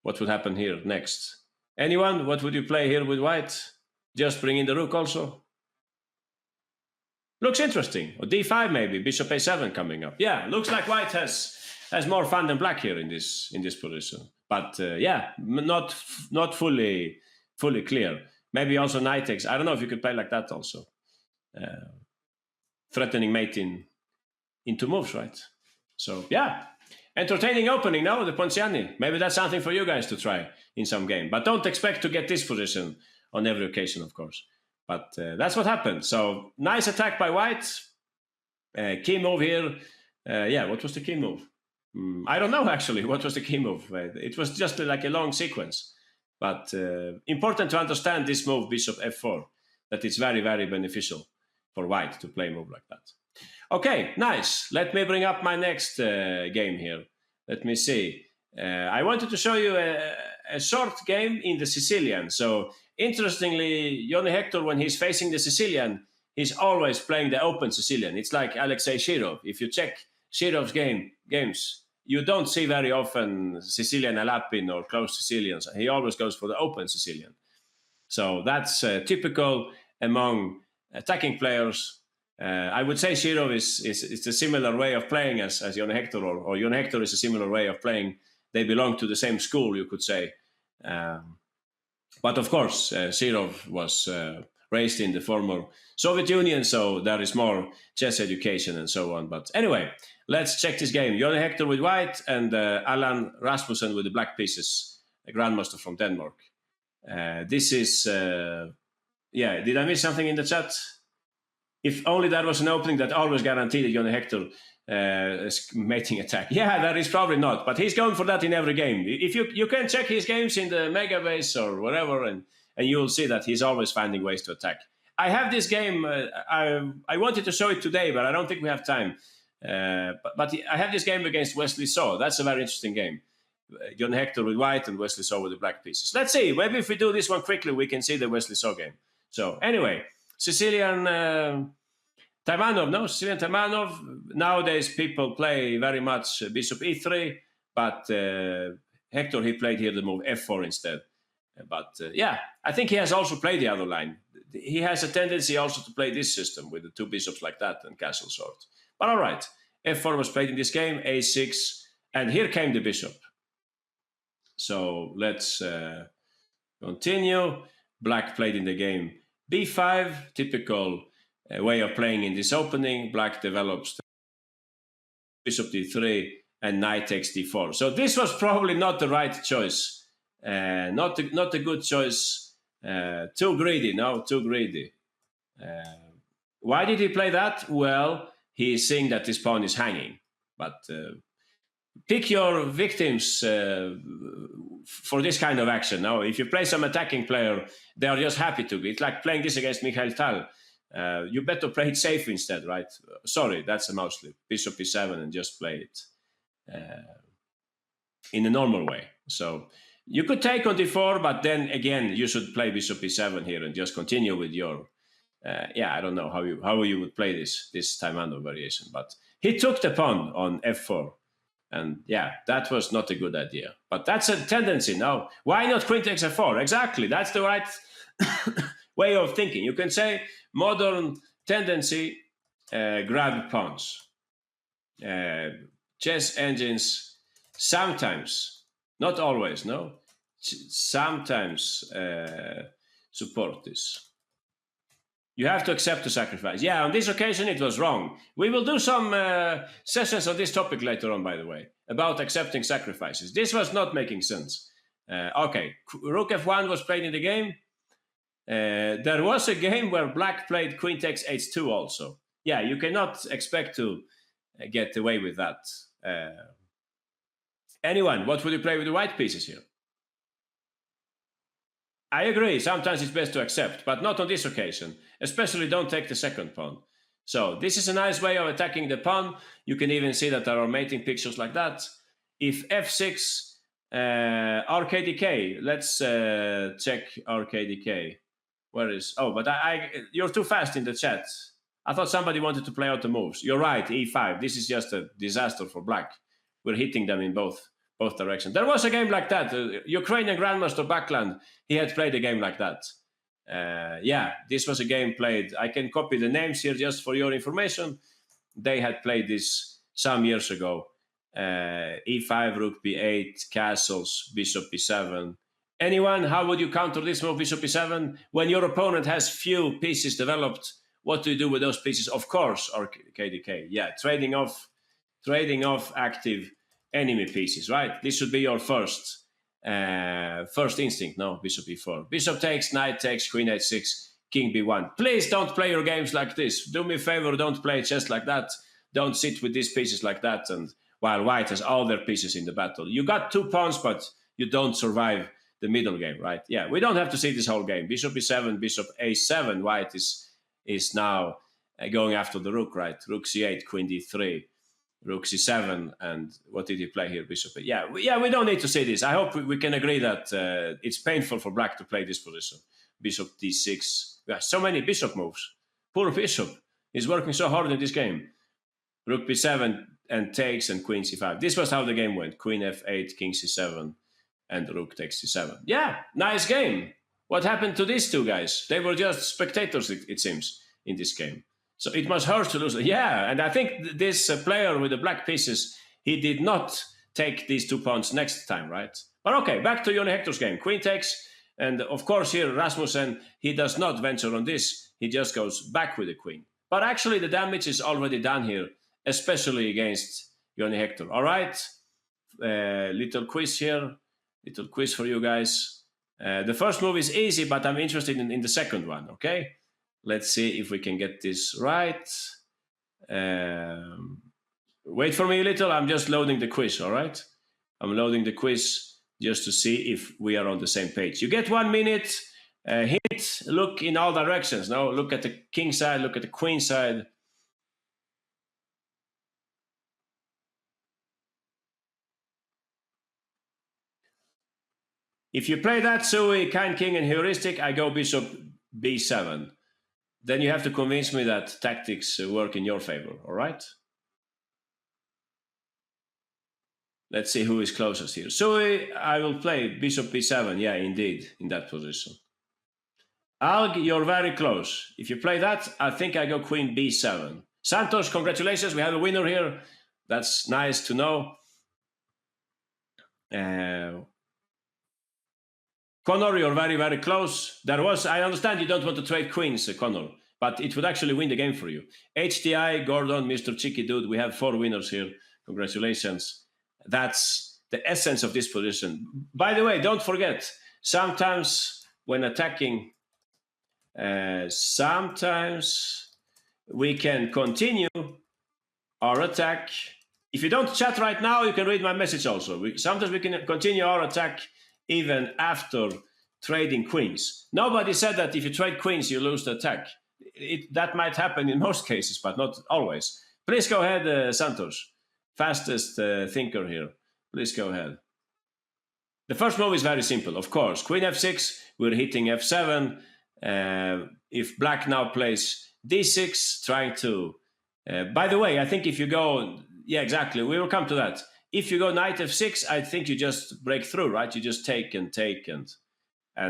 What would happen here next? Anyone? What would you play here with white? Just bring in the rook also? Looks interesting. Or d5 maybe. Bishop a7 coming up. Yeah, looks like white has more fun than black here in this position. But yeah, not fully clear. Maybe also knight takes. I don't know if you could play like that also. Threatening mate in two moves, right? So yeah, entertaining opening now, the Ponani. Maybe that's something for you guys to try in some game. But don't expect to get this position on every occasion, of course. But that's what happened. So nice attack by white. Key move here. Yeah, what was the key move? I don't know actually. What was the key move? It was just like a long sequence. But important to understand this move, bishop f4, that it's very, very beneficial for white to play a move like that. Okay, nice. Let me bring up my next game here. Let me see. I wanted to show you a short game in the Sicilian. So interestingly, Jonny Hector, when he's facing the Sicilian, he's always playing the open Sicilian. It's like Alexei Shirov. If you check Shirov's games, you don't see very often Sicilian Alapin or close Sicilians. He always goes for the open Sicilian. So that's typical among attacking players. I would say Shirov is a similar way of playing as Jonny Hector, or Jonny Hector is a similar way of playing. They belong to the same school, you could say. But of course, Shirov was raised in the former Soviet Union, so there is more chess education and so on. But anyway, let's check this game. Jonny Hector with white and Allan Rasmussen with the black pieces, a grandmaster from Denmark. This is, did I miss something in the chat? If only there was an opening that always guaranteed Jonny Hector mating attack. Yeah, that is probably not, but he's going for that in every game. If you can check his games in the Megabase or whatever, and you'll see that he's always finding ways to attack. I have this game. I wanted to show it today, but I don't think we have time. But I have this game against Wesley So. That's a very interesting game. Jonny Hector with white and Wesley So with the black pieces. Let's see. Maybe if we do this one quickly, we can see the Wesley So game. So anyway, Sicilian Taimanov. No, Sicilian Taimanov. Nowadays, people play very much bishop e3, but Hector, he played here the move f4 instead. But yeah, I think he has also played the other line. He has a tendency also to play this system with the two bishops like that and castle sword. But all right, f4 was played in this game, a6, and here came the bishop. So let's continue. Black played in the game b5, typical way of playing in this opening. Black develops bishop d3 and knight takes d4. So this was probably not the right choice. Not a good choice. Too greedy, no, too greedy. Why did he play that? Well, he is seeing that this pawn is hanging. But pick your victims for this kind of action. Now, if you play some attacking player, they are just happy to. It's like playing this against Mikhail Tal. You better play it safe instead, right? Sorry, that's a mouse slip. Bishop e7 and just play it in a normal way. So you could take on d4, but then again, you should play bishop e7 here and just continue with your. I don't know how you would play this Taimanov variation, but he took the pawn on f4. And yeah, that was not a good idea. But that's a tendency now. Why not queen takes f4? Exactly, that's the right way of thinking. You can say modern tendency, grab pawns. Chess engines sometimes, not always, no, sometimes support this. You have to accept the sacrifice. Yeah, on this occasion it was wrong. We will do some sessions on this topic later on, by the way, about accepting sacrifices. This was not making sense. Okay, rook f1 was played in the game. There was a game where black played queen takes h2 also. Yeah, you cannot expect to get away with that. Anyone, what would you play with the white pieces here? I agree, sometimes it's best to accept, but not on this occasion. Especially don't take the second pawn. So this is a nice way of attacking the pawn. You can even see that there are mating pictures like that. If f6, RKDK, let's check RKDK. Where is, oh, but you're too fast in the chat. I thought somebody wanted to play out the moves. You're right, e5. This is just a disaster for black. We're hitting them in both directions. There was a game like that. Ukrainian Grandmaster Backland, he had played a game like that. Yeah, this was a game played. I can copy the names here just for your information. They had played this some years ago. E5, rook b8, castles, bishop b7. Anyone, how would you counter this move, bishop e7? When your opponent has few pieces developed, what do you do with those pieces? Of course, or KDK. Yeah, trading off active enemy pieces, right? This should be your first instinct, no? Bishop e4. Bishop takes, knight takes, queen h6, king b1. Please don't play your games like this. Do me a favor, don't play chess like that. Don't sit with these pieces like that, and while white has all their pieces in the battle. You got two pawns, but you don't survive the middle game, right? Yeah, we don't have to see this whole game. Bishop e7, bishop a7. White is now going after the rook, right? Rook c8, queen d3, rook c7, and what did he play here? Bishop. Yeah, we don't need to see this. I hope we can agree that it's painful for black to play this position. Bishop d6. Yeah, so many bishop moves. Poor bishop. He's working so hard in this game. Rook b7 and takes, and queen c5. This was how the game went. Queen f8, king c7, and rook takes c7. Yeah, nice game. What happened to these two guys? They were just spectators, it seems, in this game. So it must hurt to lose. Yeah, and I think this player with the black pieces, he did not take these 2 pawns next time, right? But okay, back to Jonny Hector's game. Queen takes, and of course here Rasmussen, he does not venture on this. He just goes back with the queen. But actually the damage is already done here, especially against Jonny Hector. All right, little quiz here, little quiz for you guys. The first move is easy, but I'm interested in the second one, okay? Let's see if we can get this right. Wait for me a little, I'm just loading the quiz, all right? I'm loading the quiz just to see if we are on the same page. You get 1 minute, hint, look in all directions. Now look at the king side, look at the queen side. If you play that Sui, kind king and heuristic, I go bishop b7. Then you have to convince me that tactics work in your favor, all right? Let's see who is closest here. Sui, I will play bishop b7. Yeah, indeed, in that position. Alg, you're very close. If you play that, I think I go queen b7. Santos, congratulations, we have a winner here. That's nice to know. Connor, you're very, very close. I understand you don't want to trade queens, Connor, but it would actually win the game for you. HDI, Gordon, Mr. Cheeky Dude, we have 4 winners here. Congratulations. That's the essence of this position. By the way, don't forget, sometimes when attacking, sometimes we can continue our attack. If you don't chat right now, you can read my message also. Sometimes we can continue our attack even after trading queens. Nobody said that if you trade queens, you lose the attack. That might happen in most cases, but not always. Please go ahead, Santos. Fastest thinker here. Please go ahead. The first move is very simple, of course. Queen f6, we're hitting f7. If black now plays d6, trying to... by the way, I think if you go... Yeah, exactly. We will come to that. If you go knight f6, I think you just break through, right? You just take, and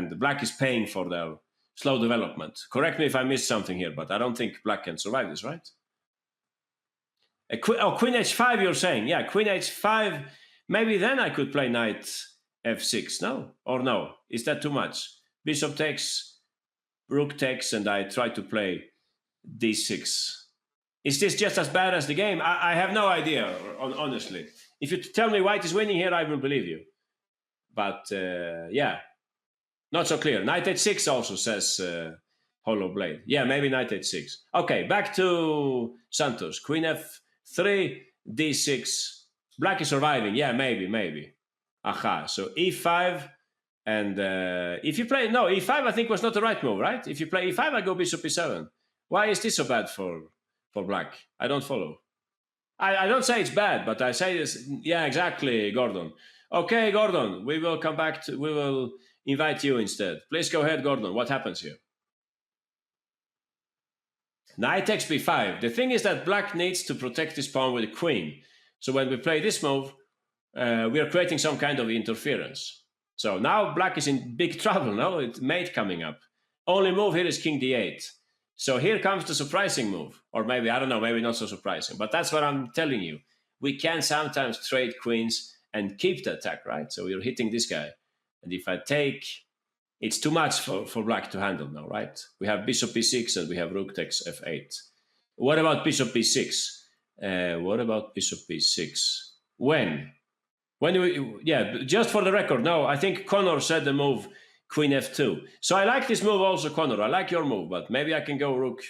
the black is paying for their slow development. Correct me if I missed something here, but I don't think black can survive this, right? Queen h5, you're saying. Yeah, queen h5. Maybe then I could play knight f6, no? Or no? Is that too much? Bishop takes, rook takes, and I try to play d6. Is this just as bad as the game? I have no idea, honestly. If you tell me white is winning here, I will believe you. But, yeah, not so clear. Knight h6 also says Hollow Blade. Yeah, maybe knight h6. Okay, back to Santos. Queen f3, d6. Black is surviving. Yeah, maybe. Aha, so e5. And if you play... No, e5 I think was not the right move, right? If you play e5, I go bishop e7. Why is this so bad for black? I don't follow. I don't say it's bad, but I say this. Yeah, exactly, Gordon. Okay, Gordon, we will come back to... We will invite you instead. Please go ahead, Gordon. What happens here? Knight takes b5. The thing is that black needs to protect this pawn with a queen. So when we play this move, we are creating some kind of interference. So now black is in big trouble. No, it's mate coming up. Only move here is king d8. So here comes the surprising move. Or maybe, I don't know, maybe not so surprising. But that's what I'm telling you. We can sometimes trade queens and keep the attack, right? So we're hitting this guy. And if I take, it's too much for black to handle now, right? We have bishop b6 and we have rook takes f8. What about bishop b6? What about bishop b6? When do we... Yeah, just for the record, no, I think Connor said the move queen f2. So I like this move also, Connor. I like your move, but maybe I can go rook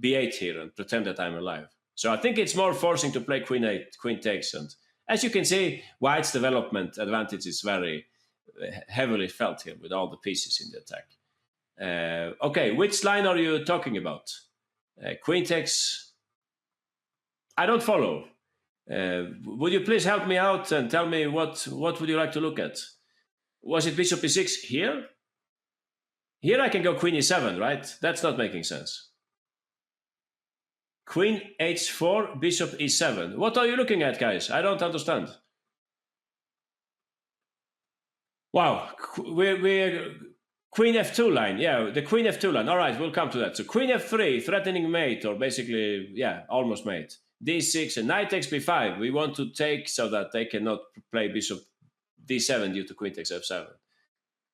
b8 here and pretend that I'm alive. So I think it's more forcing to play queen 8, queen takes. And as you can see, white's development advantage is very, heavily felt here with all the pieces in the attack. Okay, which line are you talking about? Queen takes. I don't follow. Would you please help me out and tell me what would you like to look at? Was it bishop e6 here? Here I can go queen e7, right? That's not making sense. Queen h4, bishop e7. What are you looking at, guys? I don't understand. Wow, we're queen f2 line. Yeah, the queen f2 line. All right, we'll come to that. So queen f3, threatening mate, or basically, yeah, almost mate. d6 and knight takes b5. We want to take so that they cannot play bishop d7 due to queen takes f7.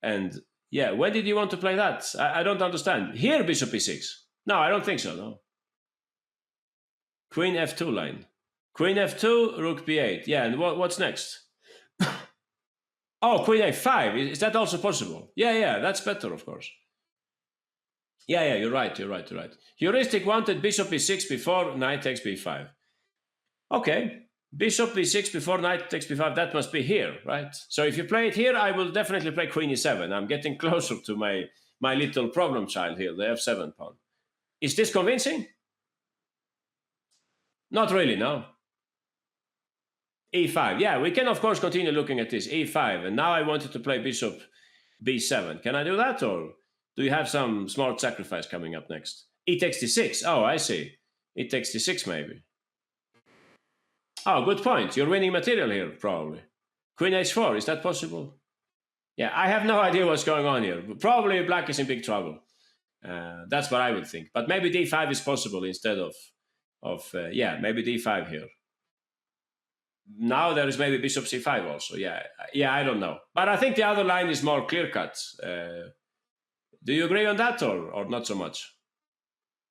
And yeah, when did you want to play that? I don't understand. Here, bishop e6. No, I don't think so, no. Queen f2 line. Queen f2, rook b8. Yeah, and what's next? Oh, queen a5. Is that also possible? Yeah, that's better, of course. Yeah, you're right. Heuristic wanted bishop e6 before knight takes b5. Okay, bishop e6 before knight takes b5, that must be here, right? So if you play it here, I will definitely play queen e7. I'm getting closer to my little problem child here, the f7 pawn. Is this convincing? Not really, no. e5. Yeah, we can, of course, continue looking at this. e5. And now I wanted to play bishop b7. Can I do that, or do you have some smart sacrifice coming up next? E takes d6. Oh, I see. E takes d6, maybe. Oh, good point. You're winning material here, probably. Queen h4. Is that possible? Yeah, I have no idea what's going on here. Probably black is in big trouble. That's what I would think. But maybe d5 is possible instead of maybe d5 here. Now there is maybe bishop c5 also. Yeah, I don't know. But I think the other line is more clear-cut. Do you agree on that, or not so much?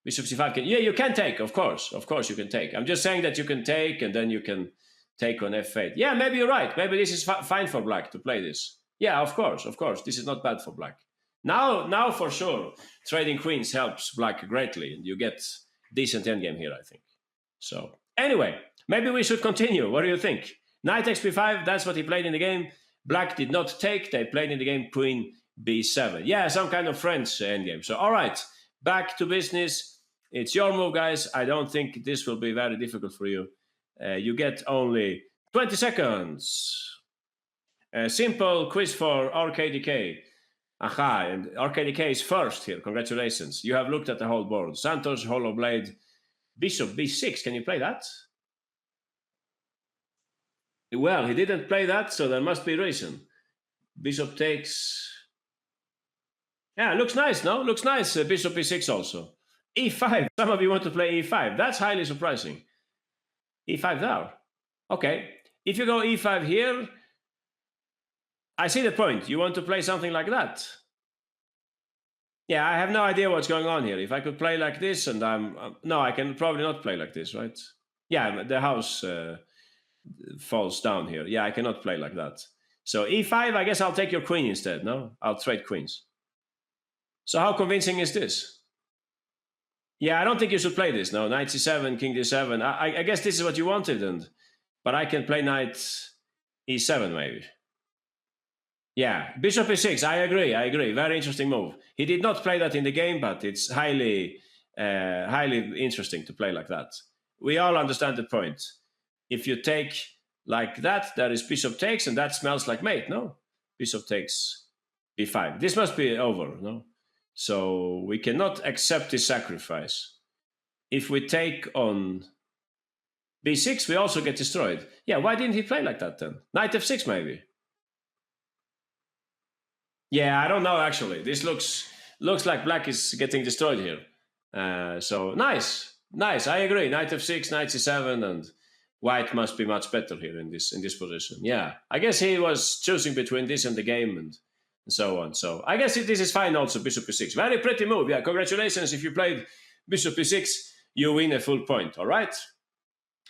Bishop c5 can... Yeah, you can take, of course. Of course you can take. I'm just saying that you can take, and then you can take on f8. Yeah, maybe you're right. Maybe this is fine for black to play this. Yeah, of course. This is not bad for black. Now for sure, trading queens helps black greatly, and you get decent endgame here, I think. So, anyway... Maybe we should continue. What do you think? Knight takes b5, that's what he played in the game. Black did not take. They played in the game queen b7. Yeah, some kind of French endgame. So, all right, back to business. It's your move, guys. I don't think this will be very difficult for you. You get only 20 seconds. A simple quiz for RKDK. Aha, and RKDK is first here. Congratulations. You have looked at the whole board. Santos, Hollow Blade, Bishop b6. Can you play that? Well, he didn't play that, so there must be a reason. Bishop takes... Yeah, looks nice, no? Looks nice, bishop e6 also. e5, some of you want to play e5. That's highly surprising. e5 there. Okay, if you go e5 here, I see the point. You want to play something like that. Yeah, I have no idea what's going on here. If I could play like this, and no, I can probably not play like this, right? Yeah, the house... falls down here. Yeah, I cannot play like that. So e5, I guess I'll take your queen instead, no? I'll trade queens. So how convincing is this? Yeah, I don't think you should play this, no? Knight c7, king d7. I guess this is what you wanted, but I can play knight e7 maybe. Yeah, bishop e6, I agree. Very interesting move. He did not play that in the game, but it's highly interesting to play like that. We all understand the point. If you take like that, there is bishop takes, and that smells like mate, no? Bishop takes b5. This must be over, no? So we cannot accept this sacrifice. If we take on b6, we also get destroyed. Yeah, why didn't he play like that then? Knight f6 maybe. Yeah, I don't know actually. This looks like black is getting destroyed here. So nice. I agree. Knight f6, knight c7, and white must be much better here in this position. Yeah, I guess he was choosing between this and the game and so on. So I guess this is fine also, bishop e6. Very pretty move. Yeah, congratulations. If you played bishop e6, you win a full point, all right?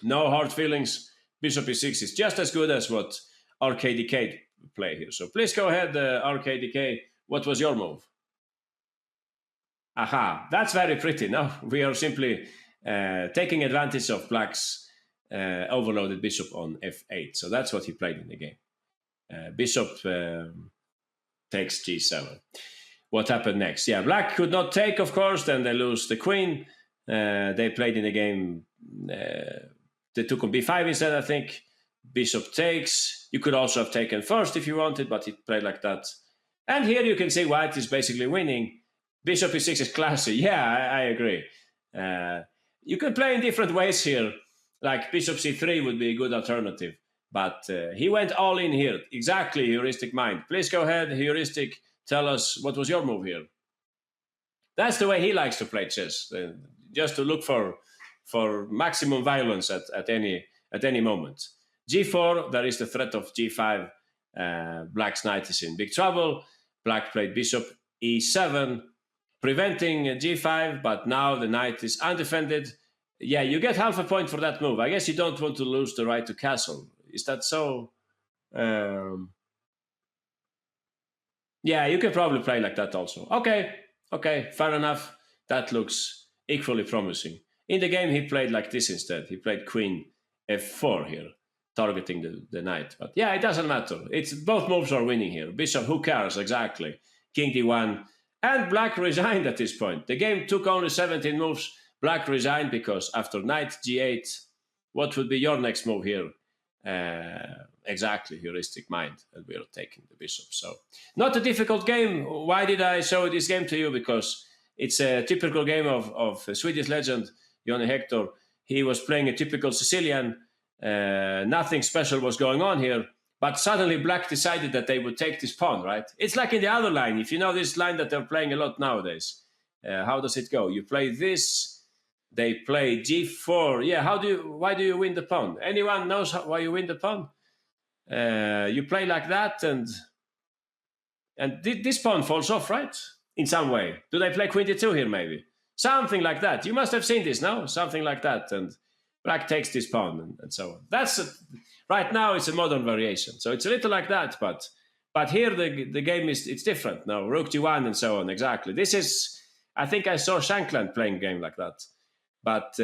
No hard feelings. Bishop e6 is just as good as what RKDK play here. So please go ahead, RKDK. What was your move? Aha, that's very pretty. No, we are simply taking advantage of black's overloaded bishop on f8. So that's what he played in the game. Bishop takes g7. What happened next? Yeah, black could not take, of course. Then they lose the queen. They played in the game. They took on b5 instead, I think. Bishop takes. You could also have taken first if you wanted, but he played like that. And here you can see white is basically winning. Bishop e6 is classy. Yeah, I agree. You can play in different ways here. Like bishop c3 would be a good alternative. But he went all in here. Exactly, heuristic mind. Please go ahead, heuristic. Tell us what was your move here. That's the way he likes to play chess. Just to look for maximum violence at any moment. g4, there is the threat of g5. Black's knight is in big trouble. Black played bishop e7, preventing g5, but now the knight is undefended. Yeah, you get half a point for that move. I guess you don't want to lose the right to castle. Is that so? Yeah, you can probably play like that also. Okay, fair enough. That looks equally promising. In the game, he played like this instead. He played queen f4 here, targeting the knight. But yeah, it doesn't matter. It's both moves are winning here. Bishop, who cares? Exactly. King d1. And black resigned at this point. The game took only 17 moves. Black resigned because after knight g8, what would be your next move here? Exactly, heuristic mind, and we are taking the bishop. So not a difficult game. Why did I show this game to you? Because it's a typical game of Swedish legend Jonny Hector. He was playing a typical Sicilian. Nothing special was going on here, but suddenly black decided that they would take this pawn, right? It's like in the other line. If you know this line that they're playing a lot nowadays, how does it go? You play this. They play g4. Yeah, why do you win the pawn? Anyone knows why you win the pawn? You play like that, and this pawn falls off, right? In some way. Do they play queen d2 here, maybe? Something like that. You must have seen this, no? Something like that, and black takes this pawn, and so on. Right now, it's a modern variation. So it's a little like that, but here the game it's different now. Rook g1 and so on, exactly. This is, I think I saw Shankland playing a game like that. But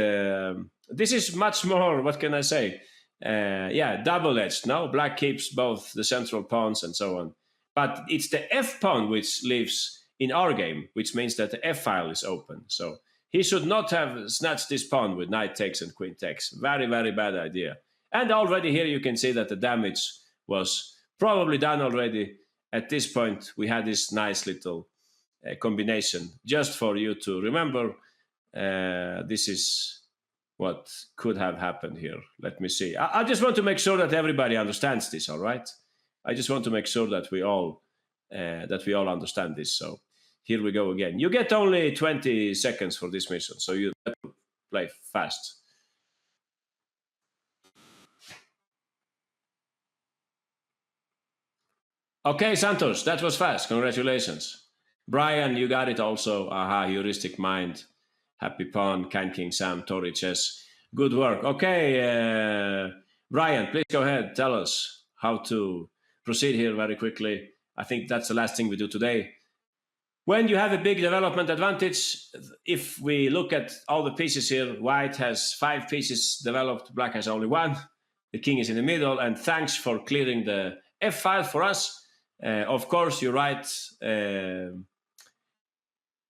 this is much more, what can I say? Yeah, double-edged, no? Black keeps both the central pawns and so on. But it's the f pawn which lives in our game, which means that the f file is open. So he should not have snatched this pawn with knight takes and queen takes. Very, very bad idea. And already here you can see that the damage was probably done already. At this point, we had this nice little combination. Just for you to remember, this is what could have happened here. Let me see. I just want to make sure that everybody understands this, all right? I just want to make sure that we all understand this. So here we go again. You get only 20 seconds for this mission, so you have to play fast. Okay, Santos, that was fast. Congratulations. Brian, you got it also. Aha, heuristic mind. Happy Pawn, Kind King Sam, Tory Chess. Good work. Okay, Brian, please go ahead. Tell us how to proceed here very quickly. I think that's the last thing we do today. When you have a big development advantage, if we look at all the pieces here, white has 5 pieces developed, black has only 1. The king is in the middle, and thanks for clearing the F file for us. Of course, you're right.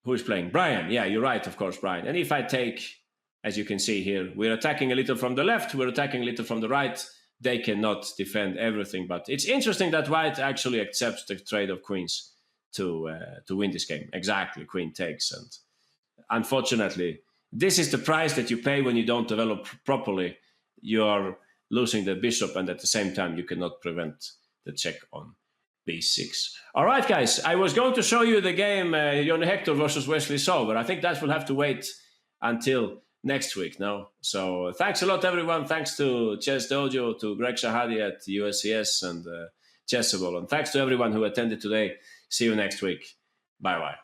Who is playing? Brian. Yeah, you're right, of course, Brian. And if I take, as you can see here, we're attacking a little from the left, we're attacking a little from the right. They cannot defend everything. But it's interesting that white actually accepts the trade of queens to win this game. Exactly, queen takes. And unfortunately, this is the price that you pay when you don't develop properly. You are losing the bishop, and at the same time, you cannot prevent the check on b6. All right, guys, I was going to show you the game Jonny Hector versus Wesley So, but I think that will have to wait until next week now. So thanks a lot, everyone. Thanks to Chess Dojo, to Greg Shahadi at USCS and Chessable. And thanks to everyone who attended today. See you next week. Bye-bye.